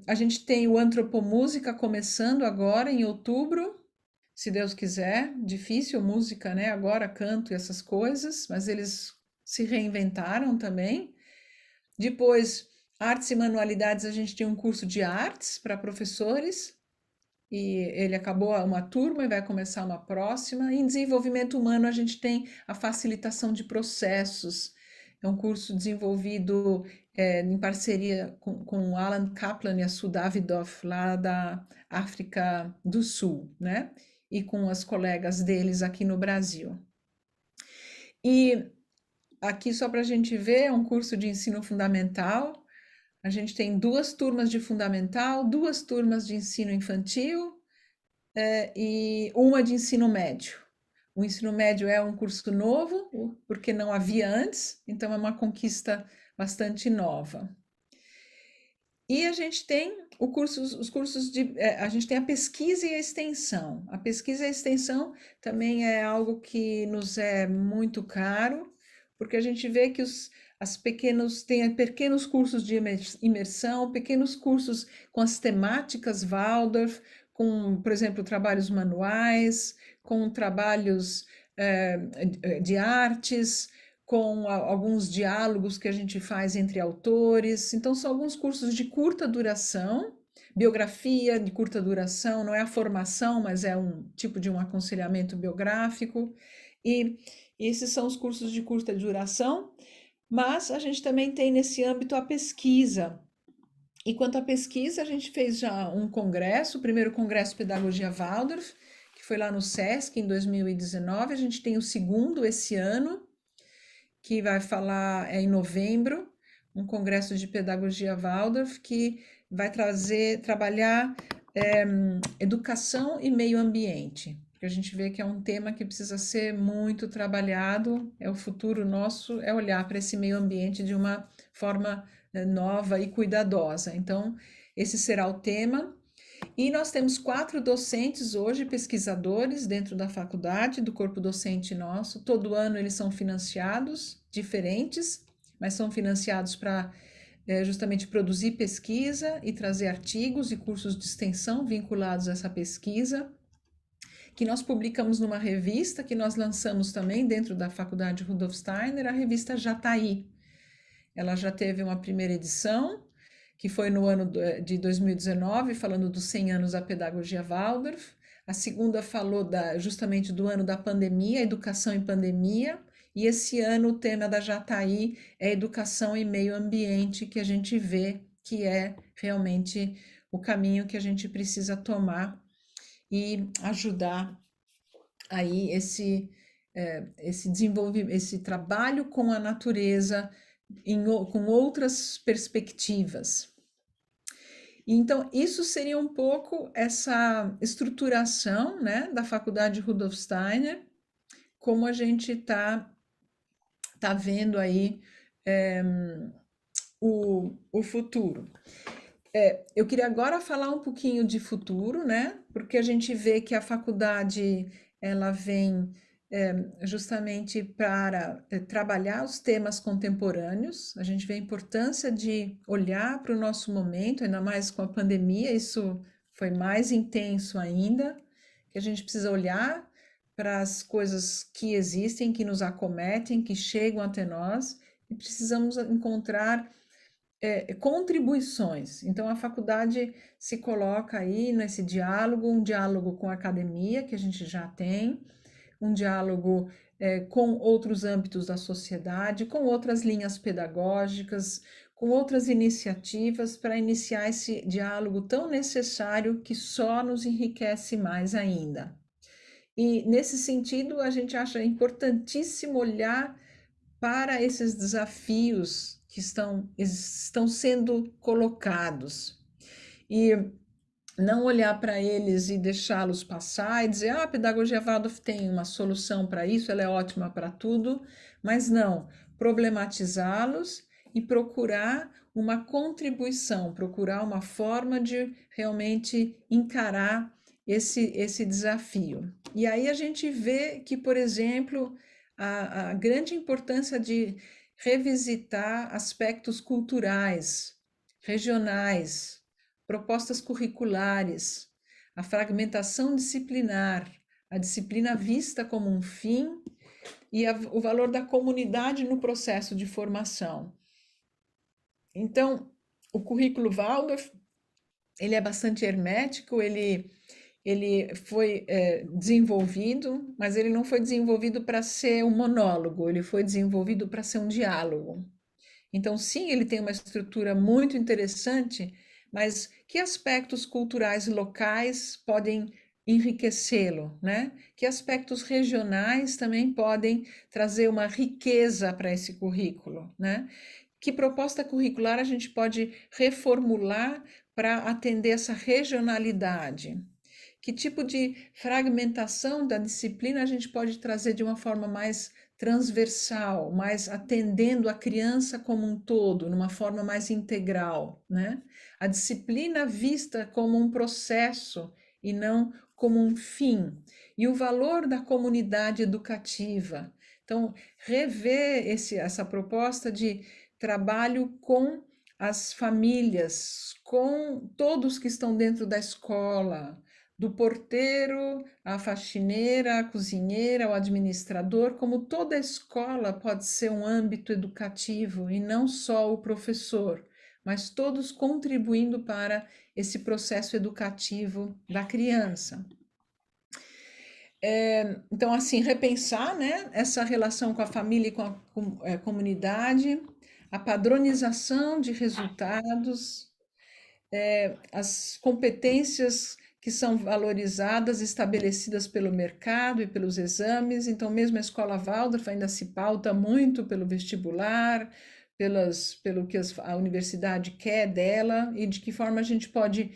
A gente tem o Antropomúsica começando agora em outubro, se Deus quiser. Difícil música, né? Agora canto e essas coisas, mas eles se reinventaram também. Depois, artes e manualidades, a gente tem um curso de artes para professores, e ele acabou uma turma e vai começar uma próxima. Em desenvolvimento humano, a gente tem a facilitação de processos. É um curso desenvolvido em parceria com o Alan Kaplan e a Sue Davidoff, lá da África do Sul, né? E com as colegas deles aqui no Brasil. E aqui, só para a gente ver, é um curso de ensino fundamental. A gente tem 2 turmas de fundamental, 2 turmas de ensino infantil, e uma de ensino médio. O ensino médio é um curso novo, porque não havia antes, então é uma conquista bastante nova. E a gente tem os cursos a gente tem a pesquisa e a extensão. A pesquisa e a extensão também é algo que nos é muito caro, porque a gente vê que tem pequenos cursos de imersão, pequenos cursos com as temáticas Waldorf, com, por exemplo, trabalhos manuais, com trabalhos de artes, com alguns diálogos que a gente faz entre autores. Então, são alguns cursos de curta duração, biografia de curta duração, não é a formação, mas é um tipo de um aconselhamento biográfico. E esses são os cursos de curta duração, mas a gente também tem nesse âmbito a pesquisa. E quanto à pesquisa, a gente fez já um congresso, o primeiro congresso Pedagogia Waldorf, que foi lá no SESC em 2019. A gente tem o segundo esse ano, que vai falar em novembro, um congresso de pedagogia Waldorf, que vai trabalhar educação e meio ambiente, porque a gente vê que é um tema que precisa ser muito trabalhado, o futuro nosso é olhar para esse meio ambiente de uma forma nova e cuidadosa. Então, esse será o tema. E nós temos 4 docentes hoje, pesquisadores dentro da faculdade, do corpo docente nosso. Todo ano eles são financiados, diferentes, mas são financiados para justamente produzir pesquisa e trazer artigos e cursos de extensão vinculados a essa pesquisa, que nós publicamos numa revista que nós lançamos também dentro da Faculdade Rudolf Steiner, a revista Jataí. Ela já teve uma primeira edição, que foi no ano de 2019, falando dos 100 anos da pedagogia Waldorf. A segunda falou justamente do ano da pandemia, educação em pandemia. E esse ano o tema da Jataí é educação e meio ambiente, que a gente vê que é realmente o caminho que a gente precisa tomar e ajudar aí esse desenvolvimento, esse trabalho com a natureza, com outras perspectivas. Então, isso seria um pouco essa estruturação, né, da Faculdade Rudolf Steiner, como a gente tá vendo aí o futuro. Eu queria agora falar um pouquinho de futuro, né, porque a gente vê que a faculdade ela vem justamente para trabalhar os temas contemporâneos. A gente vê a importância de olhar para o nosso momento, ainda mais com a pandemia, isso foi mais intenso ainda, que a gente precisa olhar para as coisas que existem, que nos acometem, que chegam até nós, e precisamos encontrar contribuições. Então, a faculdade se coloca aí nesse diálogo, um diálogo com a academia, que a gente já tem, um diálogo com outros âmbitos da sociedade, com outras linhas pedagógicas, com outras iniciativas para iniciar esse diálogo tão necessário que só nos enriquece mais ainda. E, nesse sentido, a gente acha importantíssimo olhar para esses desafios que estão sendo colocados. E não olhar para eles e deixá-los passar e dizer, a pedagogia Waldorf tem uma solução para isso, ela é ótima para tudo, mas não, problematizá-los e procurar uma contribuição, procurar uma forma de realmente encarar esse desafio. E aí a gente vê que, por exemplo, a grande importância de revisitar aspectos culturais, regionais, propostas curriculares, a fragmentação disciplinar, a disciplina vista como um fim e o valor da comunidade no processo de formação. Então, o currículo Waldorf, ele é bastante hermético, ele foi desenvolvido, mas ele não foi desenvolvido para ser um monólogo, ele foi desenvolvido para ser um diálogo. Então, sim, ele tem uma estrutura muito interessante, mas que aspectos culturais locais podem enriquecê-lo, né? Que aspectos regionais também podem trazer uma riqueza para esse currículo, né? Que proposta curricular a gente pode reformular para atender essa regionalidade? Que tipo de fragmentação da disciplina a gente pode trazer de uma forma mais transversal, mais atendendo a criança como um todo, numa forma mais integral, né? A disciplina vista como um processo e não como um fim. E o valor da comunidade educativa. Então, rever essa proposta de trabalho com as famílias, com todos que estão dentro da escola, do porteiro, à faxineira, à cozinheira, ao administrador, como toda escola pode ser um âmbito educativo e não só o professor, mas todos contribuindo para esse processo educativo da criança. Então, assim, repensar, né, essa relação com a família e com a comunidade, a padronização de resultados, as competências que são valorizadas, estabelecidas pelo mercado e pelos exames. Então, mesmo a escola Waldorf ainda se pauta muito pelo vestibular, pelo que a universidade quer dela e de que forma a gente pode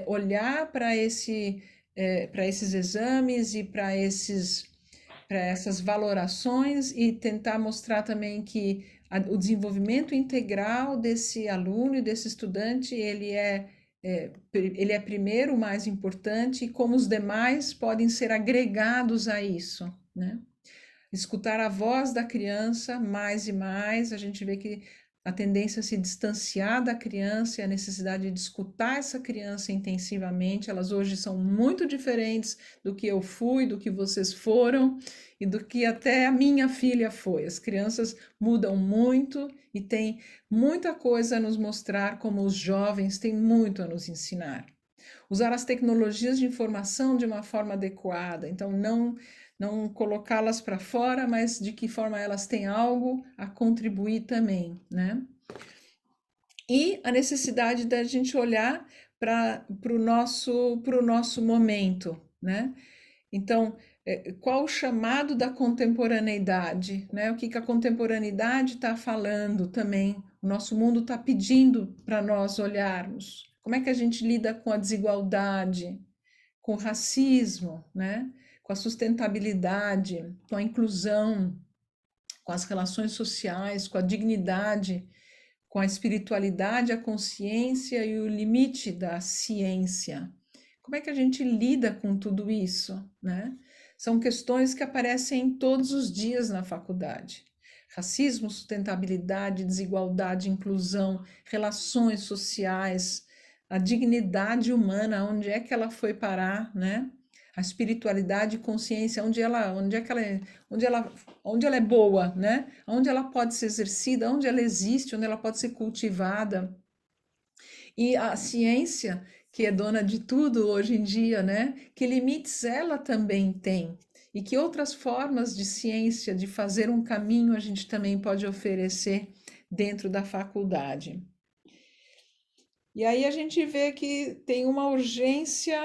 olhar para esses exames e para essas valorações e tentar mostrar também que o desenvolvimento integral desse aluno e desse estudante, ele é primeiro o mais importante e como os demais podem ser agregados a isso, né? Escutar a voz da criança mais e mais, a gente vê que a tendência a se distanciar da criança e a necessidade de escutar essa criança intensivamente, elas hoje são muito diferentes do que eu fui, do que vocês foram e do que até a minha filha foi. As crianças mudam muito e têm muita coisa a nos mostrar, como os jovens têm muito a nos ensinar. Usar as tecnologias de informação de uma forma adequada, então não colocá-las para fora, mas de que forma elas têm algo a contribuir também, né? E a necessidade da gente olhar para o nosso momento, né? Então, qual o chamado da contemporaneidade, né? O que a contemporaneidade está falando também, o nosso mundo está pedindo para nós olharmos. Como é que a gente lida com a desigualdade, com o racismo, né? Com a sustentabilidade, com a inclusão, com as relações sociais, com a dignidade, com a espiritualidade, a consciência e o limite da ciência. Como é que a gente lida com tudo isso, né? São questões que aparecem todos os dias na faculdade. Racismo, sustentabilidade, desigualdade, inclusão, relações sociais, a dignidade humana, onde é que ela foi parar, né? A espiritualidade e consciência, onde ela é boa, né? Onde ela pode ser exercida, onde ela existe, onde ela pode ser cultivada. E a ciência, que é dona de tudo hoje em dia, né? Que limites ela também tem. E que outras formas de ciência, de fazer um caminho, a gente também pode oferecer dentro da faculdade. E aí a gente vê que tem uma urgência,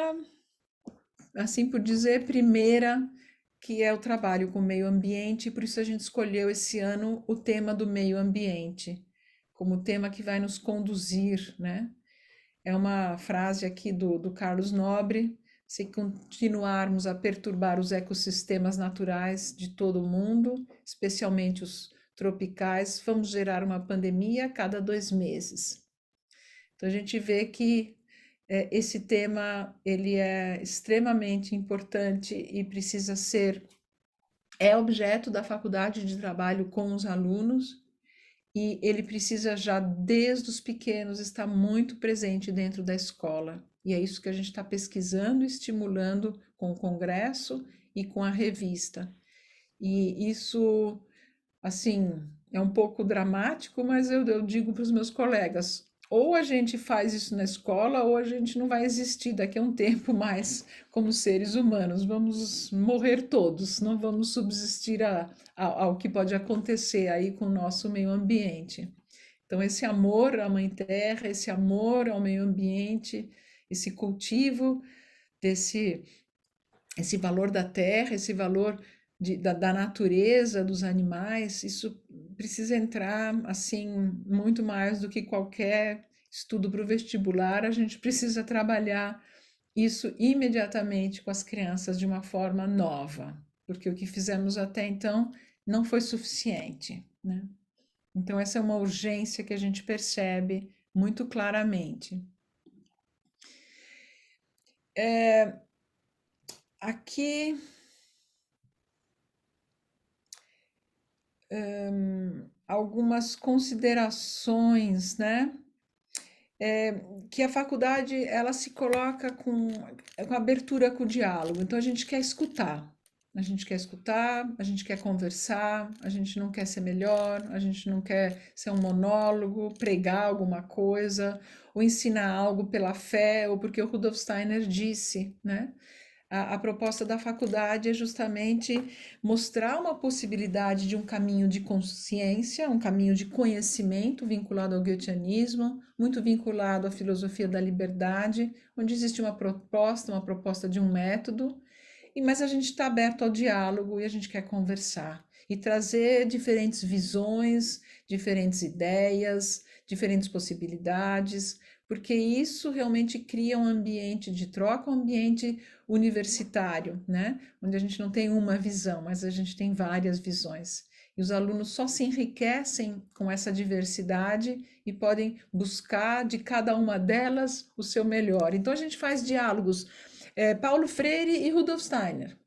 assim por dizer, primeira, que é o trabalho com o meio ambiente, e por isso a gente escolheu esse ano o tema do meio ambiente, como tema que vai nos conduzir, né? É uma frase aqui do Carlos Nobre: se continuarmos a perturbar os ecossistemas naturais de todo o mundo, especialmente os tropicais, vamos gerar uma pandemia a cada 2 meses. Então a gente vê que esse tema ele é extremamente importante e precisa ser objeto da faculdade de trabalho com os alunos, e ele precisa já desde os pequenos estar muito presente dentro da escola. E é isso que a gente está pesquisando, estimulando com o congresso e com a revista. E isso, assim, é um pouco dramático, mas eu digo para os meus colegas: ou a gente faz isso na escola, ou a gente não vai existir daqui a um tempo mais como seres humanos. Vamos morrer todos, não vamos subsistir ao que pode acontecer aí com o nosso meio ambiente. Então, esse amor à Mãe Terra, esse amor ao meio ambiente, esse cultivo esse valor da terra, esse valor da natureza, dos animais, isso precisa entrar assim muito mais do que qualquer estudo para o vestibular. A gente precisa trabalhar isso imediatamente com as crianças de uma forma nova, porque o que fizemos até então não foi suficiente, né? Então, essa é uma urgência que a gente percebe muito claramente. Aqui, algumas considerações, né? Que a faculdade ela se coloca com abertura com o diálogo. Então, a gente quer escutar. A gente quer escutar, a gente quer conversar, a gente não quer ser melhor, a gente não quer ser um monólogo, pregar alguma coisa, ou ensinar algo pela fé, ou porque o Rudolf Steiner disse, né? A proposta da faculdade é justamente mostrar uma possibilidade de um caminho de consciência, um caminho de conhecimento vinculado ao goetheanismo, muito vinculado à filosofia da liberdade, onde existe uma proposta de um método, mas a gente está aberto ao diálogo e a gente quer conversar e trazer diferentes visões, diferentes ideias, diferentes possibilidades, porque isso realmente cria um ambiente de troca, um ambiente universitário, né? Onde a gente não tem uma visão, mas a gente tem várias visões. E os alunos só se enriquecem com essa diversidade e podem buscar de cada uma delas o seu melhor. Então a gente faz diálogos. Paulo Freire e Rudolf Steiner.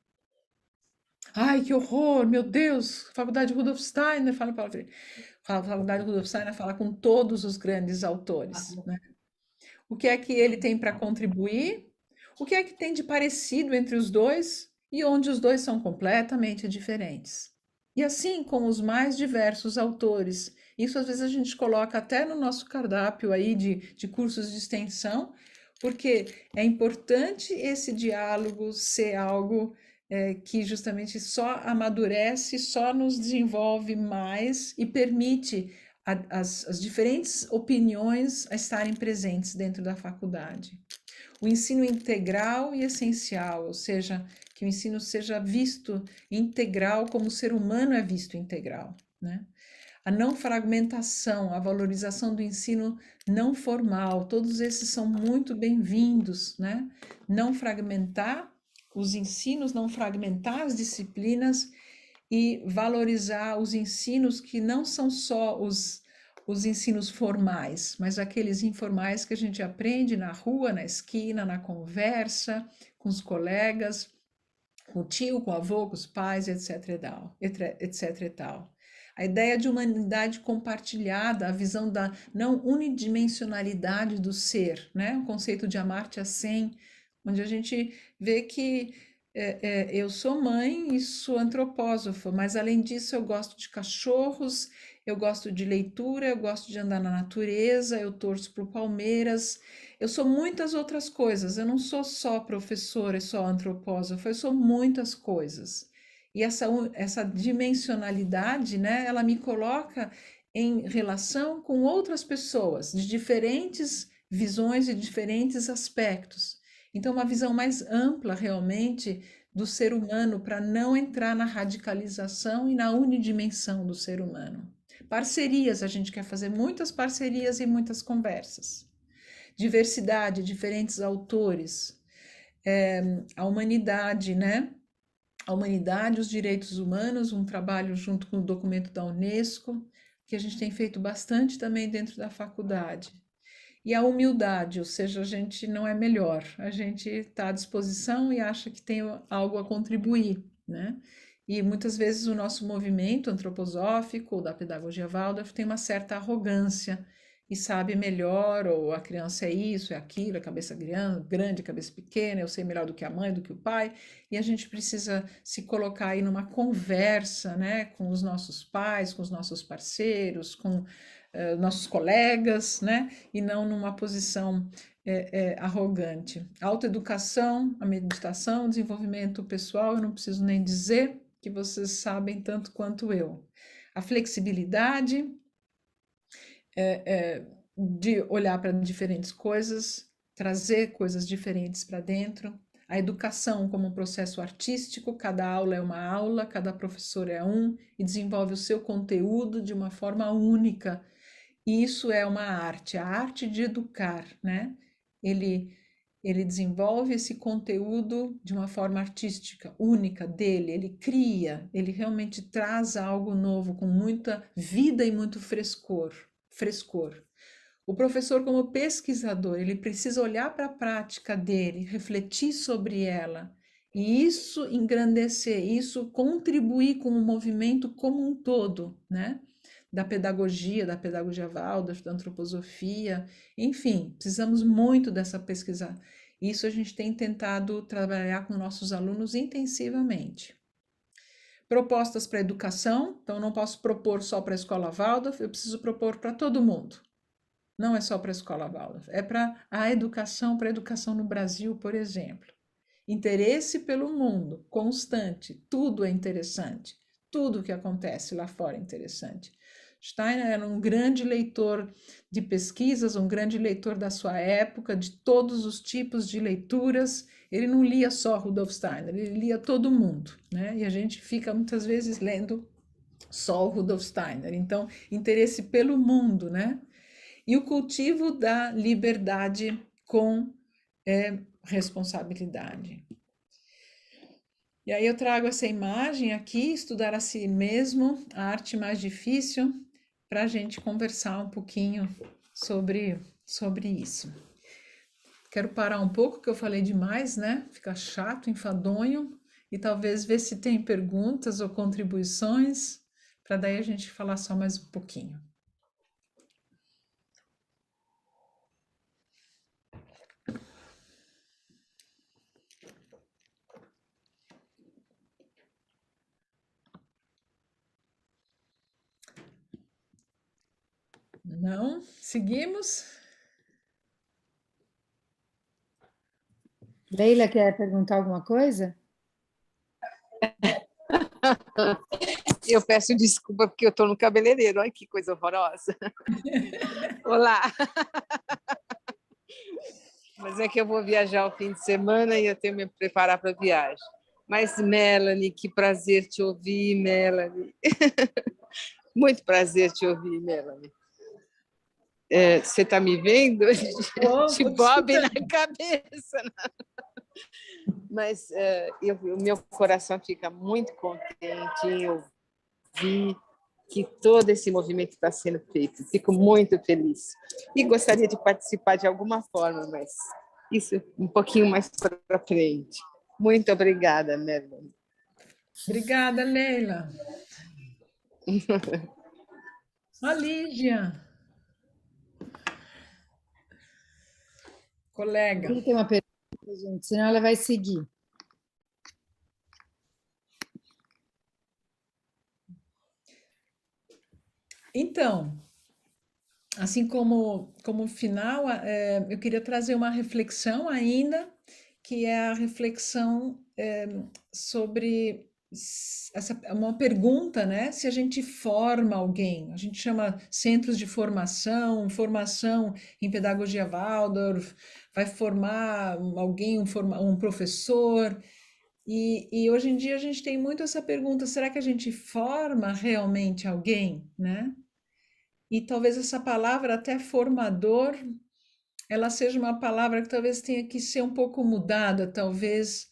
Ai, que horror, meu Deus! Faculdade Rudolf Steiner, fala Paulo Freire. A Faculdade Rudolf Steiner fala com todos os grandes autores, né? O que é que ele tem para contribuir? O que é que tem de parecido entre os dois e onde os dois são completamente diferentes? E assim com os mais diversos autores. Isso às vezes a gente coloca até no nosso cardápio aí de cursos de extensão, porque é importante esse diálogo ser algo que justamente só amadurece, só nos desenvolve mais e permite as diferentes opiniões a estarem presentes dentro da faculdade. O ensino integral e essencial, ou seja, que o ensino seja visto integral como o ser humano é visto integral, né? A não fragmentação, a valorização do ensino não formal, todos esses são muito bem-vindos, né? Não fragmentar os ensinos, não fragmentar as disciplinas e valorizar os ensinos que não são só os ensinos formais, mas aqueles informais que a gente aprende na rua, na esquina, na conversa, com os colegas, com o tio, com o avô, com os pais, etc. e tal, etc. e tal. A ideia de humanidade compartilhada, a visão da não unidimensionalidade do ser, né? O conceito de Amartya Sen, onde a gente vê que eu sou mãe e sou antropósofa, mas além disso eu gosto de cachorros, eu gosto de leitura, eu gosto de andar na natureza, eu torço para o Palmeiras, eu sou muitas outras coisas, eu não sou só professora e só antropósofa, eu sou muitas coisas. E essa dimensionalidade, né, ela me coloca em relação com outras pessoas de diferentes visões e diferentes aspectos. Então, uma visão mais ampla realmente do ser humano para não entrar na radicalização e na unidimensão do ser humano. Parcerias, a gente quer fazer muitas parcerias e muitas conversas. Diversidade, diferentes autores, a humanidade, né? A humanidade, os direitos humanos, um trabalho junto com o documento da Unesco, que a gente tem feito bastante também dentro da faculdade. E a humildade, ou seja, a gente não é melhor, a gente está à disposição e acha que tem algo a contribuir, né? E muitas vezes o nosso movimento antroposófico ou da pedagogia Waldorf tem uma certa arrogância e sabe melhor, ou a criança é isso, é aquilo, é cabeça grande, cabeça pequena, eu sei melhor do que a mãe, do que o pai, e a gente precisa se colocar aí numa conversa, né, com os nossos pais, com os nossos parceiros, com nossos colegas, né, e não numa posição arrogante. A autoeducação, a meditação, o desenvolvimento pessoal, eu não preciso nem dizer que vocês sabem tanto quanto eu. A flexibilidade, de olhar para diferentes coisas, trazer coisas diferentes para dentro. A educação como um processo artístico, cada aula é uma aula, cada professor é um e desenvolve o seu conteúdo de uma forma única. E isso é uma arte, a arte de educar, né? Ele ele desenvolve esse conteúdo de uma forma artística, única dele, ele cria, ele realmente traz algo novo, com muita vida e muito frescor. O professor, como pesquisador, ele precisa olhar para a prática dele, refletir sobre ela, e isso engrandecer, isso contribuir com o movimento como um todo, né? Da pedagogia Waldorf, da antroposofia, enfim, precisamos muito dessa pesquisa. Isso a gente tem tentado trabalhar com nossos alunos intensivamente. Propostas para a educação, então eu não posso propor só para a escola Waldorf, eu preciso propor para todo mundo. Não é só para a escola Waldorf, é para a educação no Brasil, por exemplo. Interesse pelo mundo, constante, tudo é interessante, tudo que acontece lá fora é interessante. Steiner era um grande leitor de pesquisas, um grande leitor da sua época, de todos os tipos de leituras. Ele não lia só Rudolf Steiner, ele lia todo mundo, né? E a gente fica muitas vezes lendo só o Rudolf Steiner. Então, interesse pelo mundo, né? E o cultivo da liberdade com responsabilidade. E aí eu trago essa imagem aqui, estudar a si mesmo, a arte mais difícil, para a gente conversar um pouquinho sobre isso. Quero parar um pouco, que eu falei demais, né? Fica chato, enfadonho, e talvez ver se tem perguntas ou contribuições, para daí a gente falar só mais um pouquinho. Não? Seguimos? Leila quer perguntar alguma coisa? Eu peço desculpa porque eu estou no cabeleireiro. Olha que coisa horrorosa. Olá. Mas é que eu vou viajar o fim de semana e eu tenho que me preparar para a viagem. Mas, Melanie, que prazer te ouvir, Melanie. Muito prazer te ouvir, Melanie. Você está me vendo? De bob na cabeça. Mas o meu coração fica muito contente em ouvir que todo esse movimento está sendo feito. Fico muito feliz. E gostaria de participar de alguma forma, mas isso um pouquinho mais para frente. Muito obrigada, Melanie. Obrigada, Leila. A Lígia. Colega. Ele tem uma pergunta, gente, senão ela vai seguir. Então, assim como final, eu queria trazer uma reflexão ainda, que é a reflexão sobre uma pergunta, né? Se a gente forma alguém, a gente chama centros de formação em pedagogia Waldorf, vai formar alguém, um professor. E hoje em dia a gente tem muito essa pergunta: será que a gente forma realmente alguém, né? E talvez essa palavra até formador, ela seja uma palavra que talvez tenha que ser um pouco mudada, talvez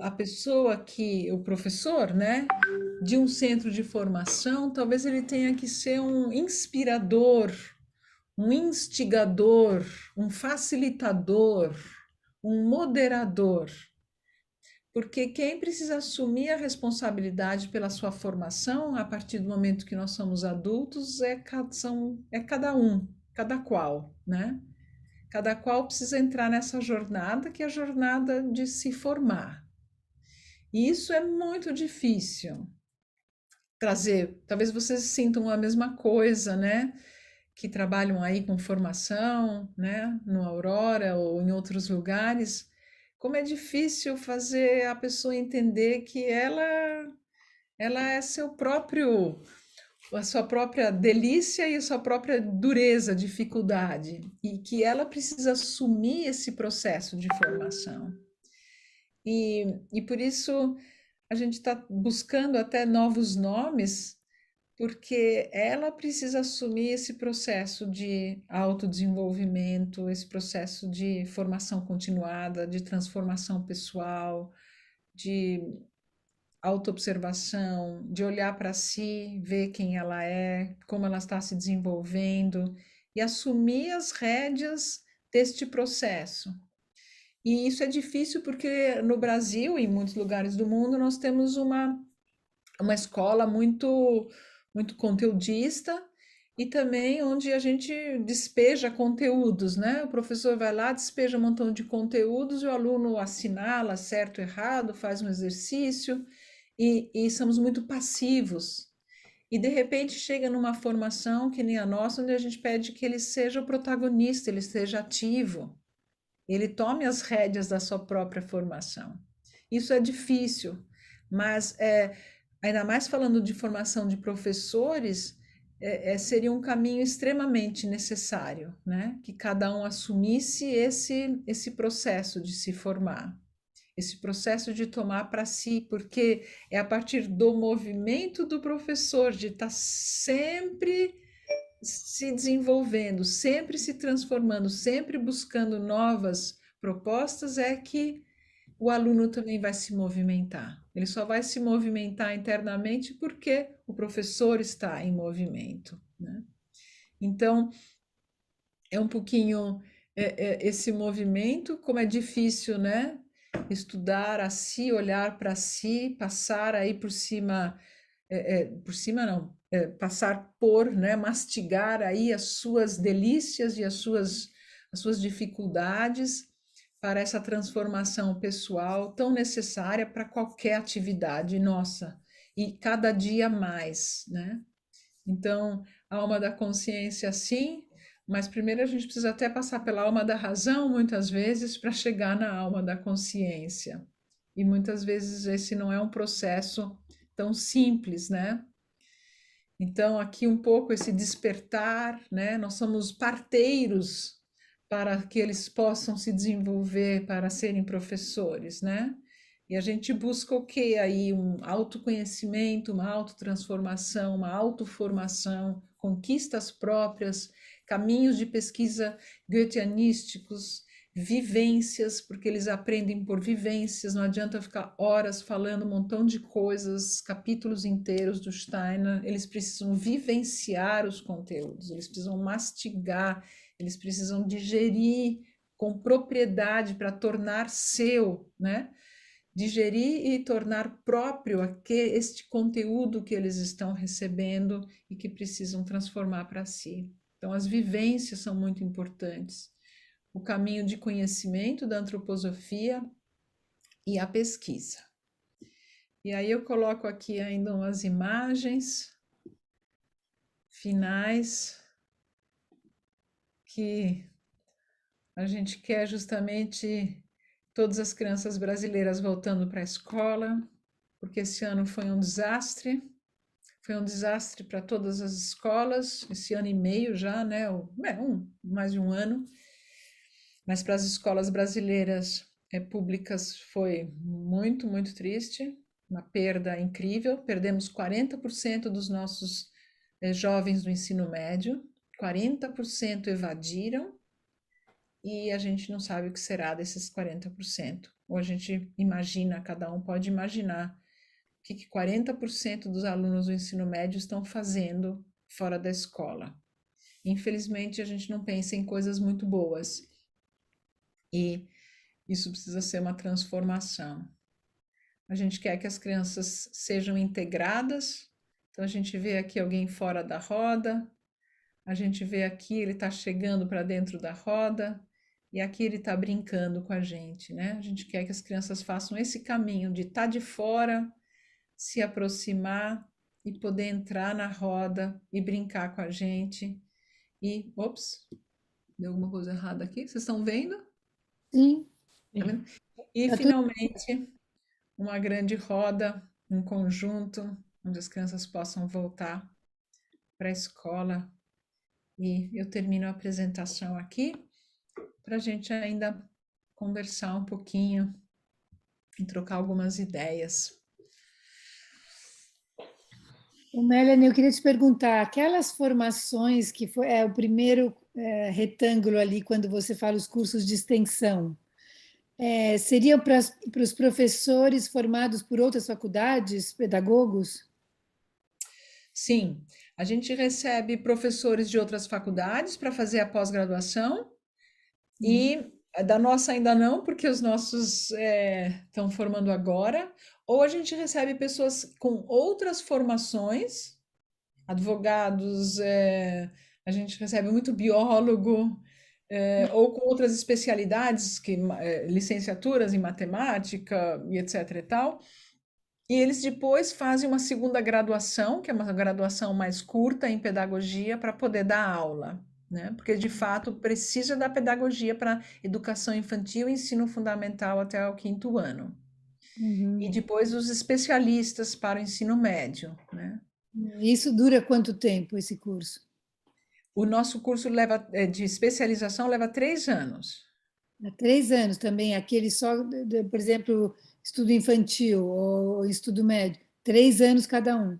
a pessoa o professor, né, de um centro de formação, talvez ele tenha que ser um inspirador, um instigador, um facilitador, um moderador. Porque quem precisa assumir a responsabilidade pela sua formação, a partir do momento que nós somos adultos, é cada um, cada qual, né? Cada qual precisa entrar nessa jornada, que é a jornada de se formar. E isso é muito difícil trazer. Talvez vocês sintam a mesma coisa, né? Que trabalham aí com formação, né? No Aurora ou em outros lugares. Como é difícil fazer a pessoa entender que ela é a sua própria delícia e a sua própria dureza, dificuldade, e que ela precisa assumir esse processo de formação. E por isso a gente está buscando até novos nomes porque ela precisa assumir esse processo de autodesenvolvimento, esse processo de formação continuada, de transformação pessoal, de autoobservação, de olhar para si, ver quem ela é, como ela está se desenvolvendo e assumir as rédeas deste processo. E isso é difícil porque no Brasil e em muitos lugares do mundo nós temos uma escola muito conteudista e também onde a gente despeja conteúdos, né? O professor vai lá, despeja um montão de conteúdos e o aluno assinala certo, errado, faz um exercício e somos muito passivos. E de repente chega numa formação que nem a nossa, onde a gente pede que ele seja o protagonista, ele seja ativo, ele tome as rédeas da sua própria formação. Isso é difícil, mas ainda mais falando de formação de professores, seria um caminho extremamente necessário, né? Que cada um assumisse esse processo de se formar, esse processo de tomar para si, porque é a partir do movimento do professor, de estar sempre se desenvolvendo, sempre se transformando, sempre buscando novas propostas, é que o aluno também vai se movimentar. Ele só vai se movimentar internamente porque o professor está em movimento, né? Então, é um pouquinho esse movimento, como é difícil, né? Estudar a si, olhar para si, passar aí por cima não, passar por, né, mastigar aí as suas delícias e as suas dificuldades para essa transformação pessoal tão necessária para qualquer atividade nossa, e cada dia mais, né? Então, a alma da consciência, sim, mas primeiro a gente precisa até passar pela alma da razão, muitas vezes, para chegar na alma da consciência. E muitas vezes esse não é um processo tão simples, né? Então, aqui um pouco esse despertar, né? Nós somos parteiros para que eles possam se desenvolver para serem professores, né? E a gente busca o quê aí? Um autoconhecimento, uma autotransformação, uma autoformação, conquistas próprias, caminhos de pesquisa goetheanísticos, vivências, porque eles aprendem por vivências, não adianta ficar horas falando um montão de coisas, capítulos inteiros do Steiner, eles precisam vivenciar os conteúdos, eles precisam mastigar, eles precisam digerir com propriedade para tornar seu, né? Digerir e tornar próprio este conteúdo que eles estão recebendo e que precisam transformar para si. Então, as vivências são muito importantes. O caminho de conhecimento da antroposofia e a pesquisa. E aí eu coloco aqui ainda umas imagens finais que a gente quer justamente todas as crianças brasileiras voltando para a escola, porque esse ano foi um desastre para todas as escolas, esse ano e meio já, né? Mais de um ano. Mas para as escolas brasileiras públicas foi muito, muito triste, uma perda incrível. Perdemos 40% dos nossos jovens do ensino médio, 40% evadiram, e a gente não sabe o que será desses 40%. Ou a gente imagina, cada um pode imaginar o que 40% dos alunos do ensino médio estão fazendo fora da escola. Infelizmente, a gente não pensa em coisas muito boas. E isso precisa ser uma transformação. A gente quer que as crianças sejam integradas, então a gente vê aqui alguém fora da roda, a gente vê aqui ele está chegando para dentro da roda, e aqui ele está brincando com a gente, né? A gente quer que as crianças façam esse caminho de estar de fora, se aproximar e poder entrar na roda e brincar com a gente. E, ops, deu alguma coisa errada aqui? Vocês estão vendo? Sim. E Tá tudo- finalmente, uma grande roda, um conjunto, onde as crianças possam voltar para a escola. E eu termino a apresentação aqui, para a gente ainda conversar um pouquinho e trocar algumas ideias. Melanie, eu queria te perguntar, aquelas formações que é o primeiro retângulo ali, quando você fala os cursos de extensão, seriam para os professores formados por outras faculdades, pedagogos? Sim, a gente recebe professores de outras faculdades para fazer a pós-graduação e da nossa ainda não, porque os nossos estão formando agora, ou a gente recebe pessoas com outras formações, advogados, a gente recebe muito biólogo, ou com outras especialidades, licenciaturas em matemática e etc e tal. E eles depois fazem uma segunda graduação, que é uma graduação mais curta em pedagogia, para poder dar aula, né? Porque, de fato, precisa da pedagogia para educação infantil e ensino fundamental até o 5º ano. E depois os especialistas para o ensino médio, né? Isso dura quanto tempo, esse curso? O nosso curso de especialização leva 3 anos. 3 anos também, aquele só, por exemplo, estudo infantil ou estudo médio, 3 anos cada um.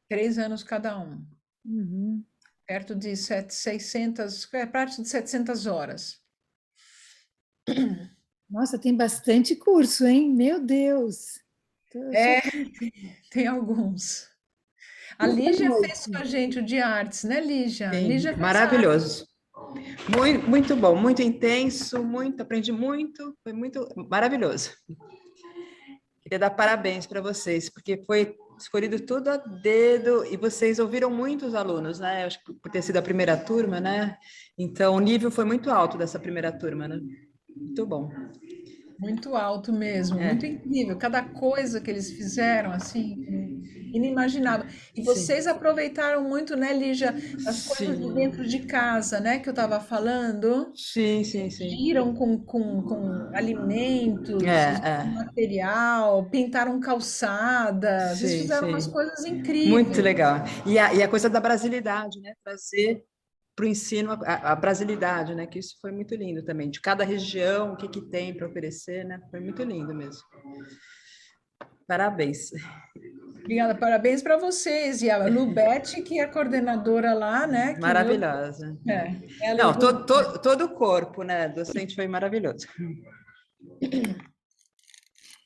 3 anos cada um. Uhum. Perto de 700 horas. Nossa, tem bastante curso, hein? Meu Deus! Tem alguns. A Lígia fez com a gente o de artes, né, Lígia? Sim, Lígia fez maravilhoso. Muito, muito bom, muito intenso, aprendi muito, foi muito maravilhoso. Queria dar parabéns para vocês, porque foi escolhido tudo a dedo e vocês ouviram muitos alunos, né? Acho que por ter sido a primeira turma, né? Então, o nível foi muito alto dessa primeira turma, né? Muito bom. muito alto mesmo, muito incrível. Cada coisa que eles fizeram, assim, inimaginável. E vocês aproveitaram muito, né, Lígia, as coisas de dentro de casa, né, que eu estava falando. Sim. Giram com alimentos, material, pintaram calçadas, eles fizeram umas coisas incríveis. Muito legal. E a coisa da brasilidade, né? Trazer para o ensino a brasilidade, né? Que isso foi muito lindo também. De cada região, o que tem para oferecer, né? Foi muito lindo mesmo. Parabéns. Obrigada, parabéns para vocês. E a Lubete, que é a coordenadora lá, né? Maravilhosa. Não, todo o corpo, né? Docente foi maravilhoso.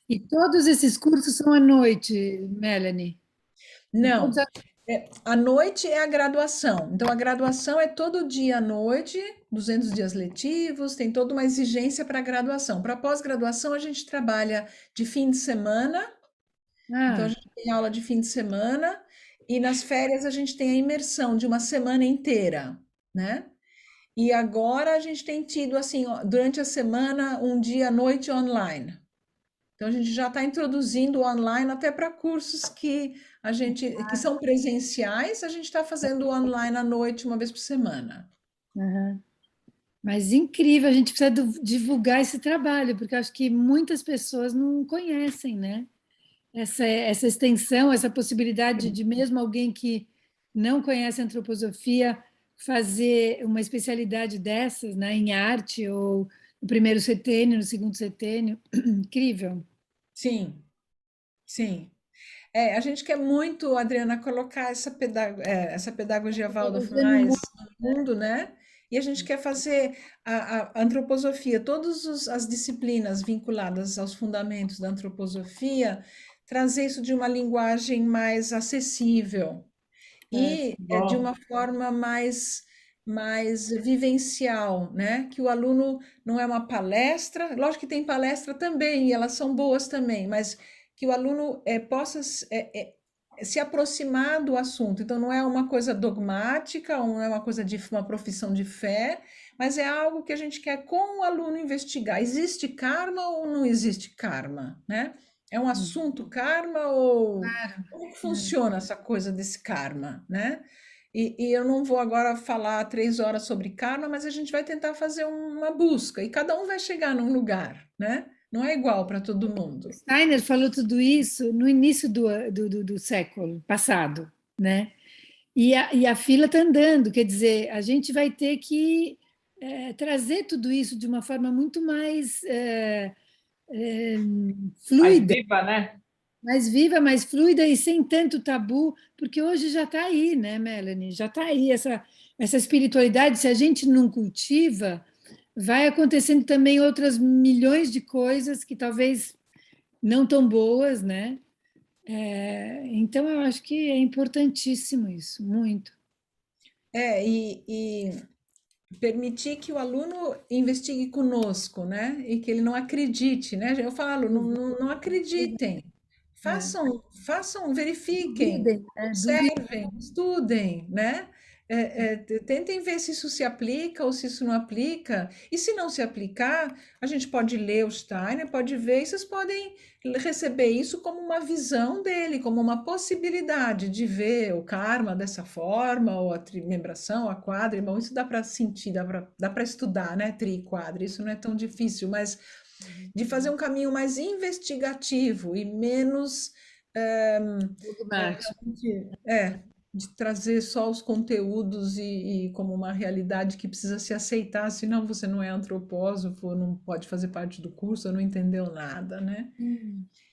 E todos esses cursos são à noite, Melanie? Não, à noite é a graduação. Então, a graduação é todo dia à noite, 200 dias letivos, tem toda uma exigência para a graduação. Para pós-graduação, a gente trabalha de fim de semana. Então, a gente tem aula de fim de semana e nas férias a gente tem a imersão de uma semana inteira, né? E agora a gente tem tido, assim, durante a semana, um dia à noite online. Então, a gente já está introduzindo o online até para cursos que são presenciais, a gente está fazendo o online à noite, uma vez por semana. Mas incrível, a gente precisa divulgar esse trabalho, porque acho que muitas pessoas não conhecem, né? Essa extensão, essa possibilidade de mesmo alguém que não conhece antroposofia fazer uma especialidade dessas, né, em arte, ou no primeiro setênio, no segundo setênio, incrível. Sim. A gente quer muito, Adriana, colocar essa pedagogia Waldorf mais no mundo, né? E a gente quer fazer a antroposofia, todas as disciplinas vinculadas aos fundamentos da antroposofia, trazer isso de uma linguagem mais acessível e de uma forma mais vivencial, né? Que o aluno não é uma palestra, lógico que tem palestra também, e elas são boas também, mas que o aluno possa se aproximar do assunto. Então, não é uma coisa dogmática, não é uma coisa de uma profissão de fé, mas é algo que a gente quer com o aluno investigar. Existe karma ou não existe karma, né? É um assunto karma ou como que funciona essa coisa desse karma, né? E eu não vou agora falar 3 horas sobre karma, mas a gente vai tentar fazer uma busca e cada um vai chegar num lugar, né? Não é igual para todo mundo. Steiner falou tudo isso no início do século passado, né? E a fila está andando, quer dizer, a gente vai ter que trazer tudo isso de uma forma muito mais fluida. Mais viva, né? mais viva, mais fluida e sem tanto tabu, porque hoje já está aí, né, Melanie? Já está aí essa espiritualidade. Se a gente não cultiva, vai acontecendo também outras milhões de coisas que talvez não tão boas, né? Então, eu acho que é importantíssimo isso, muito. E permitir que o aluno investigue conosco, né? E que ele não acredite, né? Eu falo, não acreditem. É. Façam, verifiquem, Duvidem, né? Duvidem. observem, estudem, né? Tentem ver se isso se aplica ou se isso não aplica. E se não se aplicar, a gente pode ler o Steiner, pode ver, e vocês podem receber isso como uma visão dele, como uma possibilidade de ver o karma dessa forma, ou a trimembração, a quadra. Bom, isso dá para sentir, dá para estudar, né? Tri e quadra, isso não é tão difícil, mas de fazer um caminho mais investigativo e menos Dogmático. de trazer só os conteúdos e como uma realidade que precisa se aceitar, senão você não é antropósofo, não pode fazer parte do curso, não entendeu nada, né?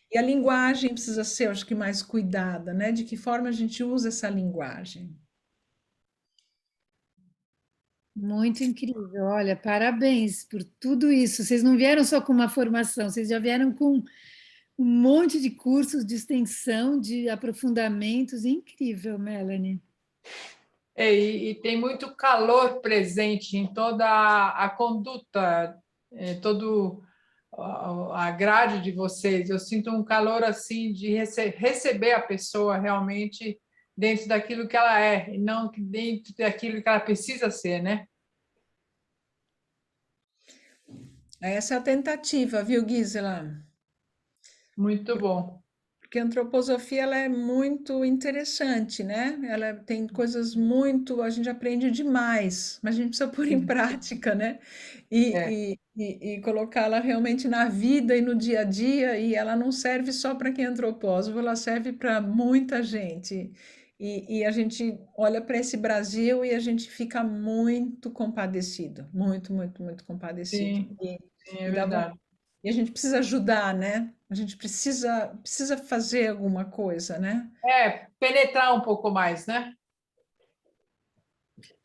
E a linguagem precisa ser, acho que, mais cuidada, né? De que forma a gente usa essa linguagem. Muito incrível. Olha, parabéns por tudo isso. Vocês não vieram só com uma formação, vocês já vieram com um monte de cursos de extensão, de aprofundamentos. Incrível, Melanie. E tem muito calor presente em toda a conduta, todo a grade de vocês. Eu sinto um calor assim de receber a pessoa realmente dentro daquilo que ela é, e não dentro daquilo que ela precisa ser, né? Essa é a tentativa, viu, Gisela? Muito bom. Porque a antroposofia ela é muito interessante, né? Ela tem coisas muito, a gente aprende demais, mas a gente precisa pôr em prática, né? E colocá-la realmente na vida e no dia a dia, e ela não serve só para quem é antropósofo, ela serve para muita gente. E a gente olha para esse Brasil e a gente fica muito compadecido, muito, muito, muito compadecido. Sim, sim, é E dá verdade. e a gente precisa ajudar, né? A gente precisa fazer alguma coisa, né? Penetrar um pouco mais, né?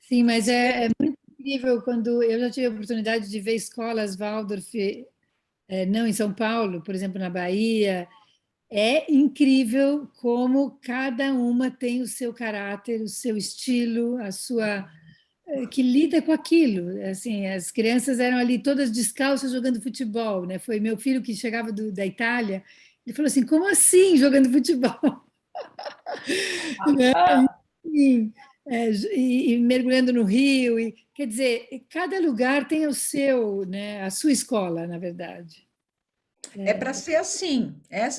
Sim, mas é muito incrível quando eu já tive a oportunidade de ver escolas Waldorf, não em São Paulo, por exemplo, na Bahia. É incrível como cada uma tem o seu caráter, o seu estilo, a sua que lida com aquilo. Assim, as crianças eram ali todas descalças jogando futebol, né? Foi meu filho que chegava da Itália. Ele falou assim: como assim jogando futebol? Né? E, e mergulhando no rio. E, quer dizer, cada lugar tem o seu, né? A sua escola, na verdade. É para ser assim.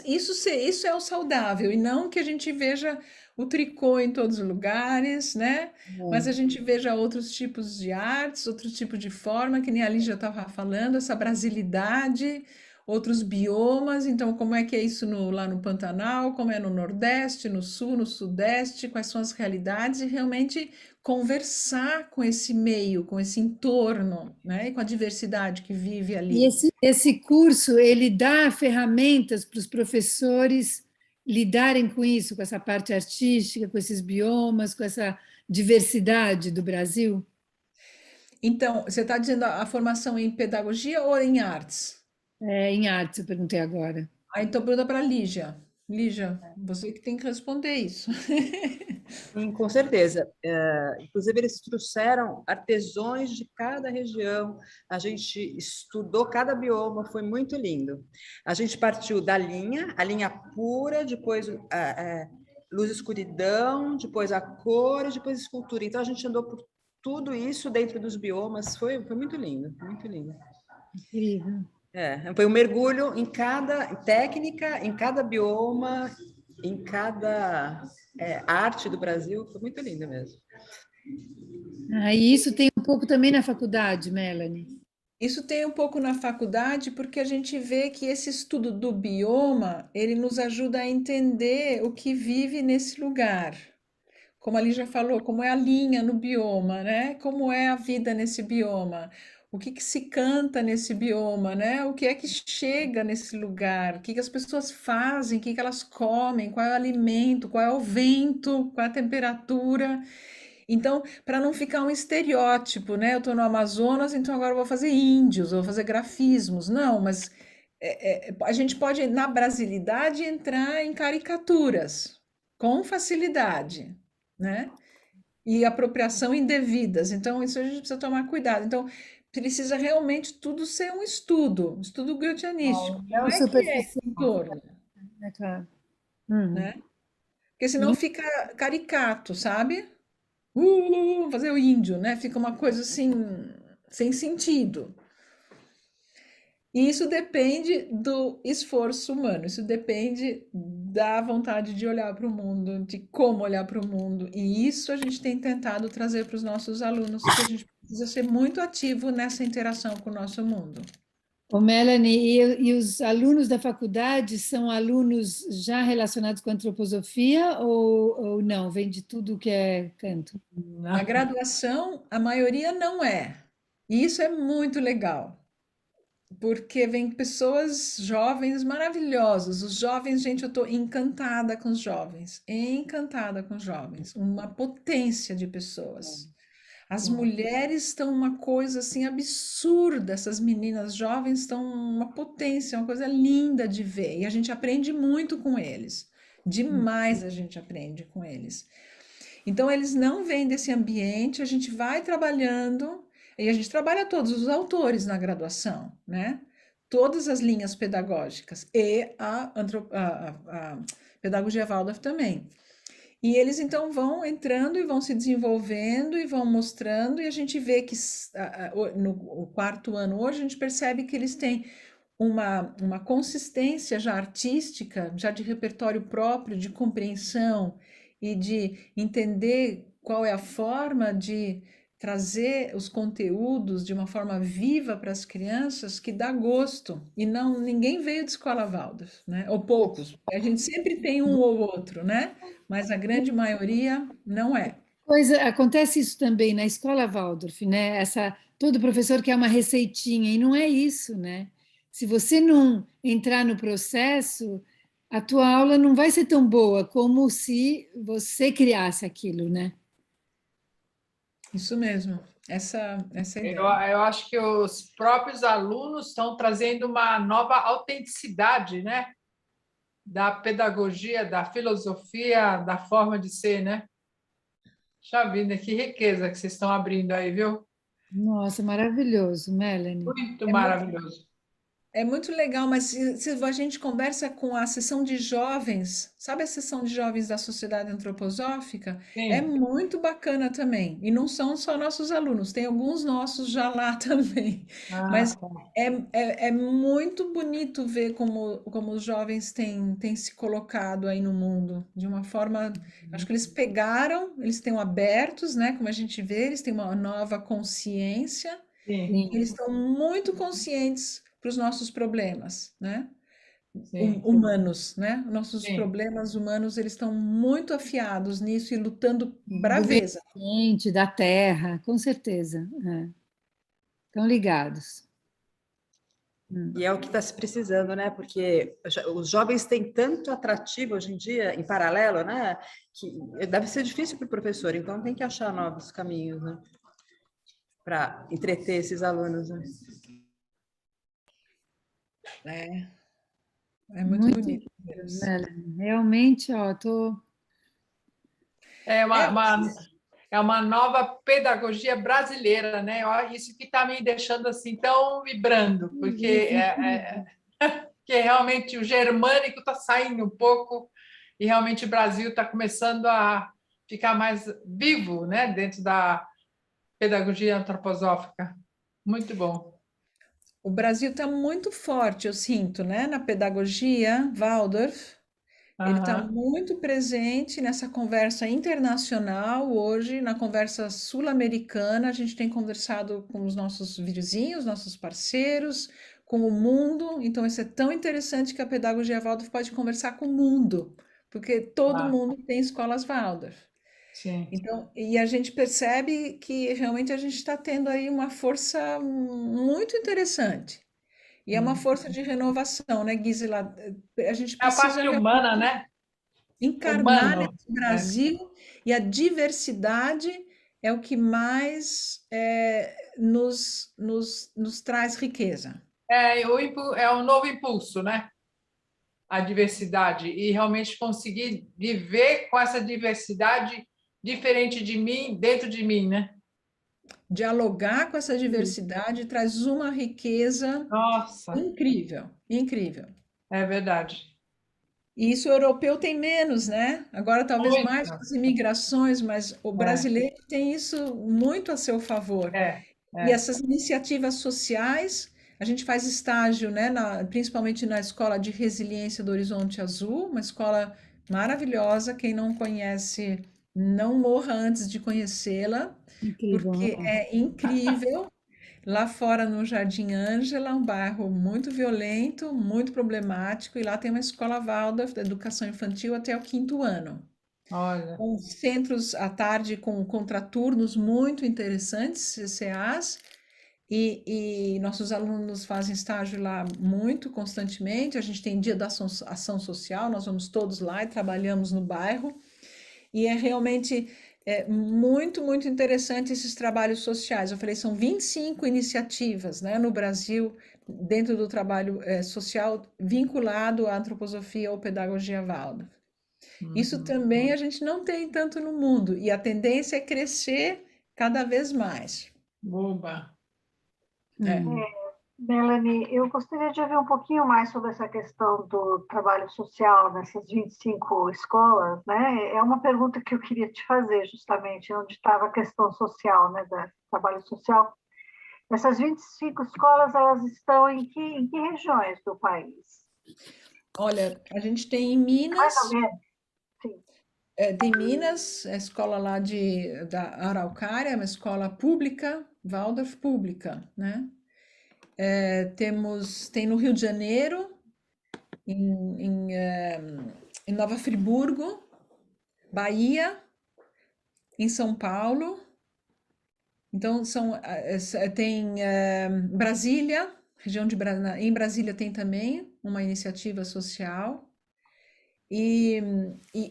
Isso é o saudável, e não que a gente veja o tricô em todos os lugares, né? Mas a gente veja outros tipos de artes, outros tipos de forma, que nem a Lígia estava falando, essa brasilidade, outros biomas. Então, como é que é isso lá no Pantanal, como é no Nordeste, no Sul, no Sudeste, quais são as realidades, e realmente conversar com esse meio, com esse entorno, né? E com a diversidade que vive E ali. esse curso, ele dá ferramentas para os professores lidarem com isso, com essa parte artística, com esses biomas, com essa diversidade do Brasil? Então, você está dizendo a formação em pedagogia ou em artes? Em artes, eu perguntei agora. Então pergunta para a Lígia. Lígia, você que tem que responder isso. Sim, com certeza. Inclusive, eles trouxeram artesãos de cada região, a gente estudou cada bioma, foi muito lindo. A gente partiu da linha, a linha pura, depois luz e escuridão, depois a cor, e depois a escultura. Então, a gente andou por tudo isso dentro dos biomas, foi muito lindo, muito lindo. Incrível. Foi um mergulho em cada técnica, em cada bioma, em cada arte do Brasil, foi muito lindo mesmo. E isso tem um pouco também na faculdade, Melanie? Isso tem um pouco na faculdade, porque a gente vê que esse estudo do bioma, ele nos ajuda a entender o que vive nesse lugar. Como a Lígia falou, como é a linha no bioma, né? Como é a vida nesse bioma. o que que se canta nesse bioma, né? O que é que chega nesse lugar, o que que as pessoas fazem, o que que elas comem, qual é o alimento, qual é o vento, qual é a temperatura. Então, para não ficar um estereótipo, né? Eu estou no Amazonas, então agora eu vou fazer índios, eu vou fazer grafismos. Não, mas a gente pode, na brasilidade, entrar em caricaturas com facilidade, né? E apropriação indevidas. Então, isso a gente precisa tomar cuidado. Então, precisa realmente tudo ser um estudo goetheanístico. Como Não é que é esse superficial, entorno, é claro. Uhum. né? Porque senão E fica caricato, sabe? Fazer o índio, né? Fica uma coisa assim, sem sentido. E isso depende do esforço humano, isso depende da vontade de olhar para o mundo, de como olhar para o mundo. E isso a gente tem tentado trazer para os nossos alunos, que a gente precisa ser muito ativo nessa interação com o nosso mundo. Ô, Melanie, e os alunos da faculdade são alunos já relacionados com antroposofia ou não? Vem de tudo que é canto? A graduação, a maioria não é. E isso é muito legal. Porque vem pessoas jovens maravilhosas. Os jovens, gente, eu estou encantada com os jovens, encantada com os jovens, uma potência de pessoas. As mulheres estão uma coisa assim absurda, essas meninas jovens estão uma potência, uma coisa linda de ver, e a gente aprende muito com eles. Demais a gente aprende com eles. Então, eles não vêm desse ambiente, a gente vai trabalhando, e a gente trabalha todos os autores na graduação, né? Todas as linhas pedagógicas, e a pedagogia Waldorf também. E eles então vão entrando e vão se desenvolvendo e vão mostrando, e a gente vê que no quarto ano hoje, a gente percebe que eles têm uma consistência já artística, já de repertório próprio, de compreensão e de entender qual é a forma de trazer os conteúdos de uma forma viva para as crianças que dá gosto. E não, ninguém veio de escola Waldorf, né? Ou poucos. A gente sempre tem um ou outro, né? Mas a grande maioria não é. Acontece isso também na escola Waldorf, né? Todo professor quer uma receitinha, e não é isso, né? Se você não entrar no processo, a tua aula não vai ser tão boa como se você criasse aquilo, né? Isso mesmo, essa é a Eu, ideia. eu acho que os próprios alunos estão trazendo uma nova autenticidade, né? Da pedagogia, da filosofia, da forma de ser, né? Puxa vida, que riqueza que vocês estão abrindo aí, viu? Nossa, maravilhoso, Melanie. Muito É muito maravilhoso. É muito legal, mas se a gente conversa com a seção de jovens, sabe a seção de jovens da Sociedade Antroposófica? É Sim. muito bacana também. E não são só nossos alunos, tem alguns nossos já lá também. Ah, Mas tá. é muito bonito ver como os jovens têm se colocado aí no mundo, de uma forma. Acho que eles pegaram, eles estão abertos, né? Como a gente vê, eles têm uma nova consciência. Sim, Sim. Eles estão muito conscientes para os nossos problemas, né? sim, Humanos, né? Nossos sim. problemas humanos, eles estão muito afiados nisso e lutando Do meio braveza. ambiente, da terra, com certeza. Estão ligados. E é o que está se precisando, né? Porque os jovens têm tanto atrativo hoje em dia, em paralelo, né? Que deve ser difícil para o professor, então tem que achar novos caminhos, né? Para entreter esses alunos, né? É muito Muito bonito ver lindo, isso. Melanie. Realmente, ó, tô. É É, é uma nova pedagogia brasileira, né? Isso que está me deixando assim tão vibrando, porque que realmente o germânico está saindo um pouco e realmente o Brasil está começando a ficar mais vivo, né? Dentro da pedagogia antroposófica. Muito bom. o Brasil está muito forte, eu sinto, né? Na pedagogia, Waldorf. Ele está Aham. muito presente nessa conversa internacional hoje, na conversa sul-americana. A gente tem conversado com os nossos vizinhos, nossos parceiros, com o mundo. Então, isso é tão interessante que a pedagogia Waldorf pode conversar com o mundo, porque todo Ah, mundo tem escolas Waldorf. Sim. Então, e a gente percebe que realmente a gente está tendo aí uma força muito interessante. E é uma força de renovação, né, Gisela? A gente É a precisa parte humana, né? encarnar Humano. nesse Brasil, e a diversidade é o que mais nos traz riqueza. É um novo impulso, né? A diversidade. E realmente conseguir viver com essa diversidade diferente de mim, dentro de mim, né? Dialogar com essa diversidade traz uma riqueza Nossa, incrível, incrível. é verdade. E isso o europeu tem menos, né? Agora talvez mais com Muito. as imigrações, mas o brasileiro tem isso muito a seu favor. É, E é. essas iniciativas sociais, a gente faz estágio, né, principalmente na Escola de Resiliência do Horizonte Azul, uma escola maravilhosa. Quem não conhece, não morra antes de conhecê-la, Incrível, porque né? é incrível. Lá fora, no Jardim Ângela, um bairro muito violento, muito problemático, e lá tem uma escola Waldorf da educação infantil até o 5º ano. Olha, Com centros à tarde com contraturnos muito interessantes, CCAs, e nossos alunos fazem estágio lá muito constantemente. A gente tem dia da ação social, nós vamos todos lá e trabalhamos no bairro. E é realmente muito, muito interessante esses trabalhos sociais. Eu falei, são 25 iniciativas, né, no Brasil, dentro do trabalho social vinculado à antroposofia ou pedagogia Waldorf. Isso também a gente não tem tanto no mundo, e a tendência é crescer cada vez mais. boba. Melanie, eu gostaria de ouvir um pouquinho mais sobre essa questão do trabalho social nessas 25 escolas, né? É uma pergunta que eu queria te fazer, justamente, onde estava a questão social, né, do trabalho social. Essas 25 escolas, elas estão em que regiões do país? Olha, a gente tem em Minas, Mais ou menos, sim. tem Minas, a escola lá da Araucária, uma escola pública, Waldorf pública, né? Tem no Rio de Janeiro, em Nova Friburgo, Bahia, em São Paulo. Então, tem Brasília, em Brasília tem também uma iniciativa social. E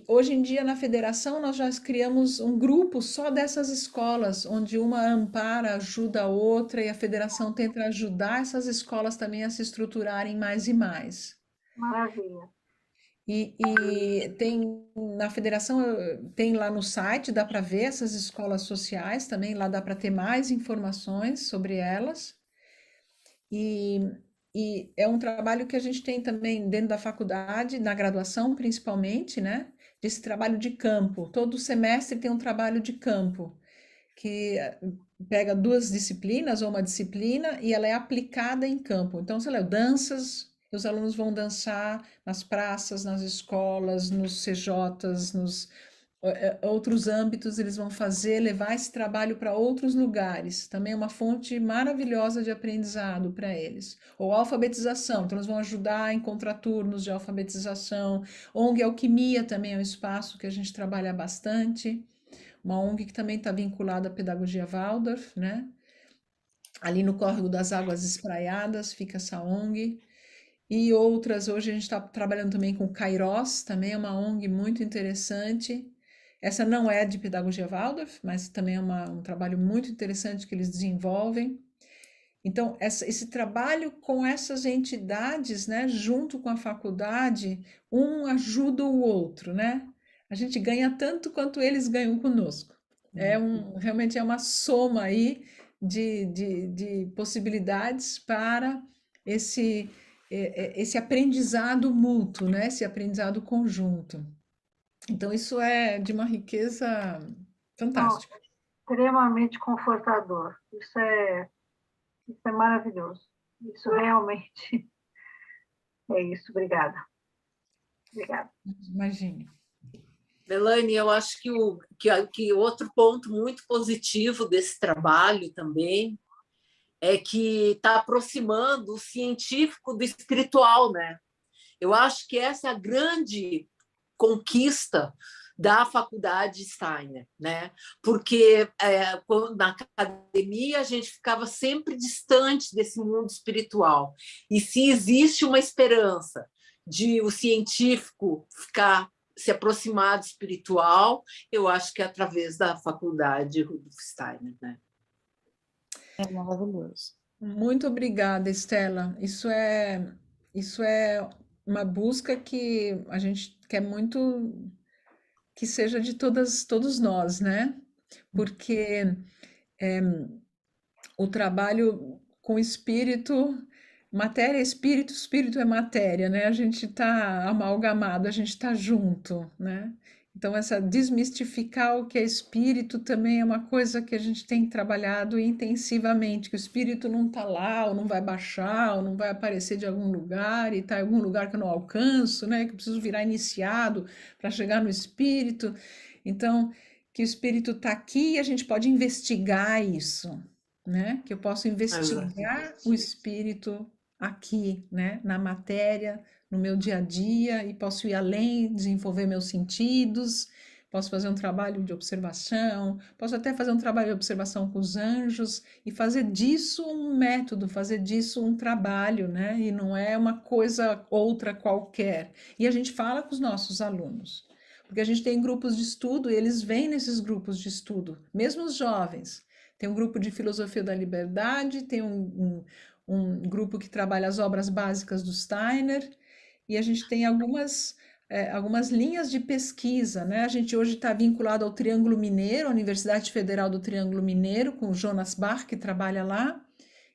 hoje em dia, na federação, nós já criamos um grupo só dessas escolas, onde uma ampara, ajuda a outra, e a federação tenta ajudar essas escolas também a se estruturarem mais e mais. Maravilha. E tem na federação, tem lá no site, dá para ver essas escolas sociais também, lá dá para ter mais informações sobre elas. E é um trabalho que a gente tem também dentro da faculdade, na graduação principalmente, né? Desse trabalho de campo. Todo semestre tem um trabalho de campo, que pega 2 disciplinas ou uma disciplina e ela é aplicada em campo. Então, sei lá, danças, os alunos vão dançar nas praças, nas escolas, nos CJs, nos outros âmbitos, eles vão levar esse trabalho para outros lugares. Também é uma fonte maravilhosa de aprendizado para eles. Ou alfabetização, então eles vão ajudar em contraturnos de alfabetização. ONG Alquimia também é um espaço que a gente trabalha bastante. Uma ONG que também está vinculada à pedagogia Waldorf, né? Ali no Córrego das Águas Espraiadas fica essa ONG. E outras, hoje a gente está trabalhando também com Kairos, também é uma ONG muito interessante. Essa não é de pedagogia Waldorf, mas também é um trabalho muito interessante que eles desenvolvem. Então, esse trabalho com essas entidades, né, junto com a faculdade, um ajuda o outro, né? A gente ganha tanto quanto eles ganham conosco. Realmente é uma soma aí de possibilidades para esse aprendizado mútuo, né? Esse aprendizado conjunto. Então, isso é de uma riqueza fantástica. Extremamente confortador. Isso é maravilhoso. Isso realmente é isso. Obrigada. Obrigada. Imagine. Melanie, eu acho que outro ponto muito positivo desse trabalho também é que está aproximando o científico do espiritual, né? Eu acho que essa é a grande conquista da faculdade Steiner, né? Porque na academia a gente ficava sempre distante desse mundo espiritual. E se existe uma esperança de o científico se aproximar do espiritual, eu acho que é através da faculdade Rudolf Steiner, né? É maravilhoso. Muito obrigada, Estela. Isso é uma busca que a gente quer muito que seja de todos nós, né? Porque o trabalho com espírito, matéria é espírito, espírito é matéria, né? A gente está amalgamado, a gente está junto, né? Então, essa desmistificar o que é espírito também é uma coisa que a gente tem trabalhado intensivamente, que o espírito não está lá, ou não vai baixar, ou não vai aparecer de algum lugar, e está em algum lugar que eu não alcanço, né? Que eu preciso virar iniciado para chegar no espírito. Então, que o espírito está aqui e a gente pode investigar isso, né? Que eu posso investigar o espírito aqui, né? Na matéria, no meu dia a dia, e posso ir além, desenvolver meus sentidos, posso fazer um trabalho de observação, posso até fazer um trabalho de observação com os anjos e fazer disso um método, fazer disso um trabalho, né? E não é uma coisa outra qualquer. E a gente fala com os nossos alunos, porque a gente tem grupos de estudo e eles vêm nesses grupos de estudo, mesmo os jovens. Tem um grupo de filosofia da liberdade, tem um grupo que trabalha as obras básicas do Steiner, e a gente tem algumas linhas de pesquisa, né? A gente hoje está vinculado ao Triângulo Mineiro, a Universidade Federal do Triângulo Mineiro, com o Jonas Bach, que trabalha lá,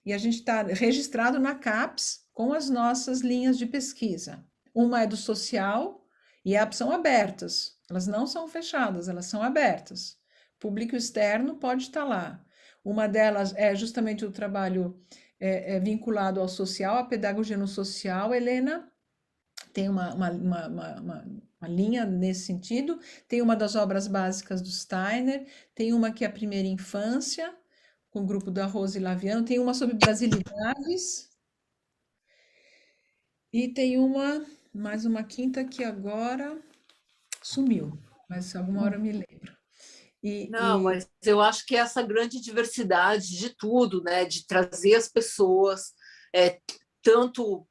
e a gente está registrado na CAPES com as nossas linhas de pesquisa. Uma é do social, e são abertas, elas não são fechadas, elas são abertas. Público externo pode estar lá. Uma delas é justamente o trabalho vinculado ao social, a pedagogia no social. Helena tem uma linha nesse sentido. Tem uma das obras básicas do Steiner, tem uma que é a primeira infância, com o grupo da Rose Laviano, tem uma sobre brasilidades, e tem mais uma quinta que agora sumiu, mas alguma hora eu me lembro. Não, mas eu acho que essa grande diversidade de tudo, né, de trazer as pessoas, tanto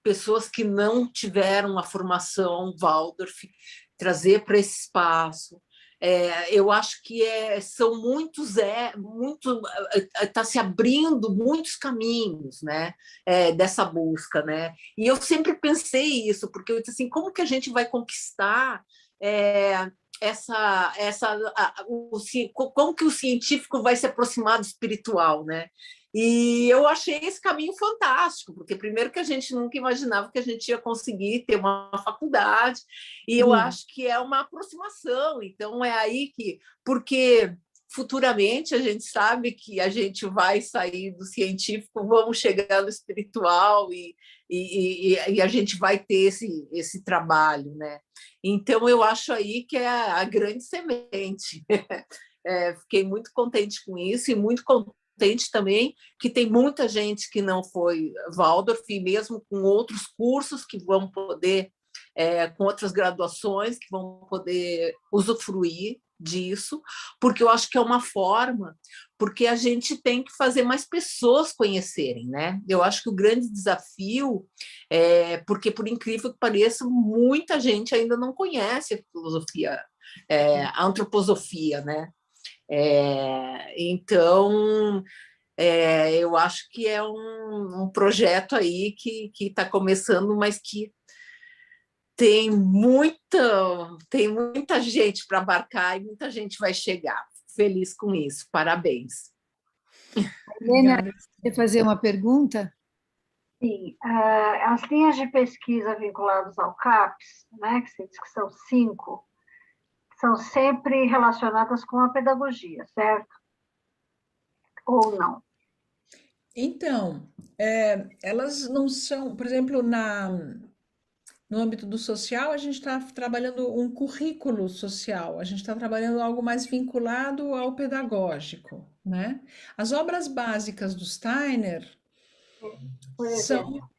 pessoas que não tiveram a formação Waldorf, trazer para esse espaço. Eu acho que são está se abrindo muitos caminhos, né, dessa busca, né? E eu sempre pensei isso, porque eu disse assim, como que a gente vai conquistar como que o científico vai se aproximar do espiritual, né? E eu achei esse caminho fantástico, porque primeiro que a gente nunca imaginava que a gente ia conseguir ter uma faculdade, e eu acho que é uma aproximação, então é aí porque futuramente a gente sabe que a gente vai sair do científico, vamos chegar no espiritual e a gente vai ter esse trabalho, né? Então eu acho aí que é a grande semente. Fiquei muito contente com isso e muito contente também que tem muita gente que não foi Waldorf, e mesmo com outros cursos que vão poder, com outras graduações que vão poder usufruir disso, porque eu acho que é uma forma, porque a gente tem que fazer mais pessoas conhecerem, né? Eu acho que o grande desafio porque, por incrível que pareça, muita gente ainda não conhece a filosofia, a antroposofia, né? Então, eu acho que é um projeto aí que está começando, mas que tem muita gente para abarcar e muita gente vai chegar. Feliz com isso, parabéns. Helena, quer fazer uma pergunta? Sim, as linhas de pesquisa vinculadas ao CAPES, né, que você diz que são 5, são sempre relacionadas com a pedagogia, certo? Ou não? Então, elas não são, por exemplo, no âmbito do social, a gente está trabalhando um currículo social, a gente está trabalhando algo mais vinculado ao pedagógico, né? As obras básicas do Steiner Por são... exemplo.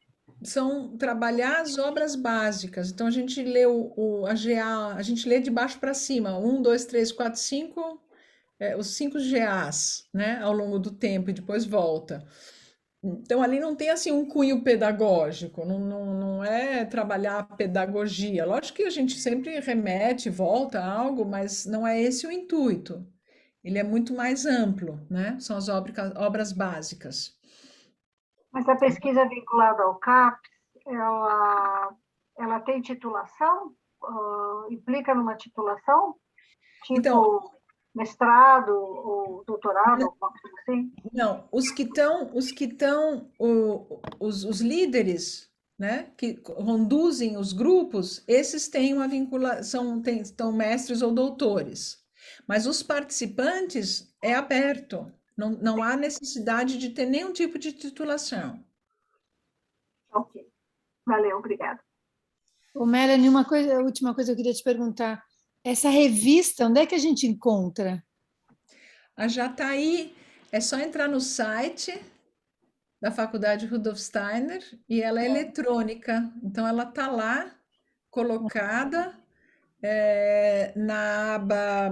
são trabalhar as obras básicas. Então, a gente lê a GA, a gente lê de baixo para cima, 1, 2, 3, 4, 5, os 5 GAs, né, ao longo do tempo, e depois volta. Então, ali não tem assim um cunho pedagógico, não é trabalhar a pedagogia. Lógico que a gente sempre remete, volta a algo, mas não é esse o intuito. Ele é muito mais amplo, né? São as obras básicas. Mas a pesquisa vinculada ao CAPES, ela tem titulação? Implica numa titulação? Tipo Então, mestrado ou doutorado, alguma coisa assim? não, os líderes, né, que conduzem os grupos, esses têm uma vinculação, estão mestres ou doutores. Mas os participantes é aberto, não há necessidade de ter nenhum tipo de titulação. Ok, valeu, obrigada. Ô, Melanie, a última coisa que eu queria te perguntar. Essa revista, onde é que a gente encontra? A Jataí é só entrar no site da Faculdade Rudolf Steiner e ela é eletrônica, então ela está lá colocada na aba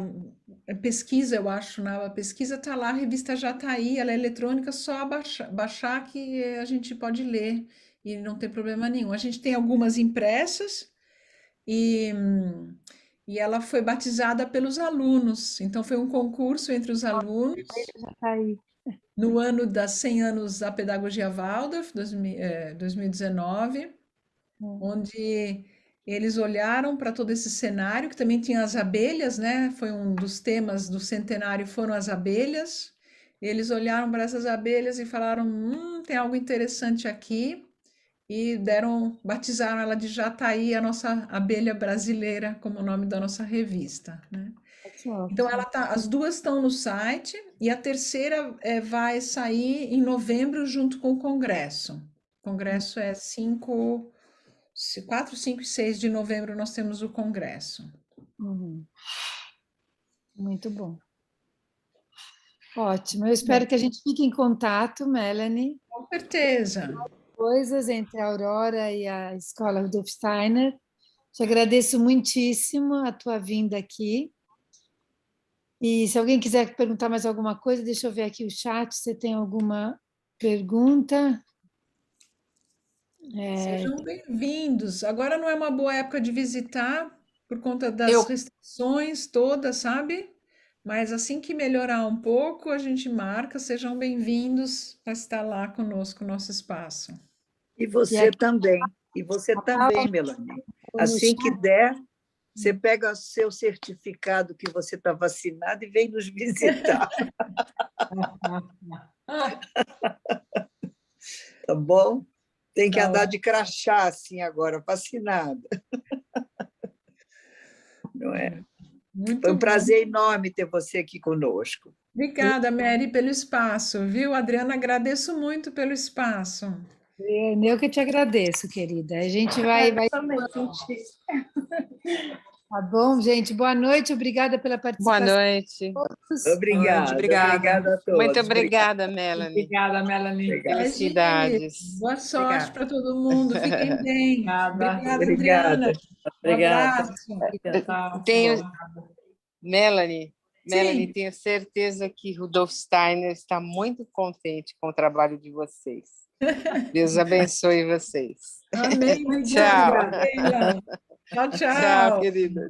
pesquisa, eu acho, na aba pesquisa está lá a revista Jataí, ela é eletrônica, só baixar que a gente pode ler e não tem problema nenhum. A gente tem algumas impressas e ela foi batizada pelos alunos, então foi um concurso entre os alunos Jataí. no ano das 100 anos da pedagogia Waldorf, 2019, onde eles olharam para todo esse cenário, que também tinha as abelhas, né? Foi um dos temas do centenário, foram as abelhas. Eles olharam para essas abelhas e falaram, tem algo interessante aqui, e batizaram ela de Jataí, a nossa abelha brasileira, como o nome da nossa revista, né? Então, as duas estão no site e a terceira vai sair em novembro junto com o congresso. O congresso é 4, 5 e 6 de novembro nós temos o congresso. Muito bom. Ótimo. Eu espero que a gente fique em contato, Melanie. Com certeza. Coisas entre a Aurora e a Escola Rudolf Steiner. Te agradeço muitíssimo a tua vinda aqui. E se alguém quiser perguntar mais alguma coisa, deixa eu ver aqui o chat. Você tem alguma pergunta? Sejam bem-vindos. Agora não é uma boa época de visitar por conta das restrições todas, sabe? Mas assim que melhorar um pouco, a gente marca. Sejam bem-vindos para estar lá conosco, no nosso espaço. E você também. E você também, Melanie. Assim que der, você pega o seu certificado que você está vacinado e vem nos visitar. Tá bom? Tem que andar de crachá assim agora, vacinada. Não é? Foi um prazer enorme ter você aqui conosco. Obrigada, Mary, pelo espaço, viu? Adriana, agradeço muito pelo espaço. Eu que te agradeço, querida. A gente vai... Também senti. Tá bom, gente? Boa noite, obrigada pela participação. Boa noite. Obrigada a todos. Muito obrigada, Melanie. Obrigada, Melanie. Felicidades. Boa sorte para todo mundo. Fiquem bem. Obrigada, Adriana. Obrigada. Melanie, tenho certeza que Rudolf Steiner está muito contente com o trabalho de vocês. Deus abençoe vocês. Amém. Tchau. Tchau, tchau. Tchau, querida.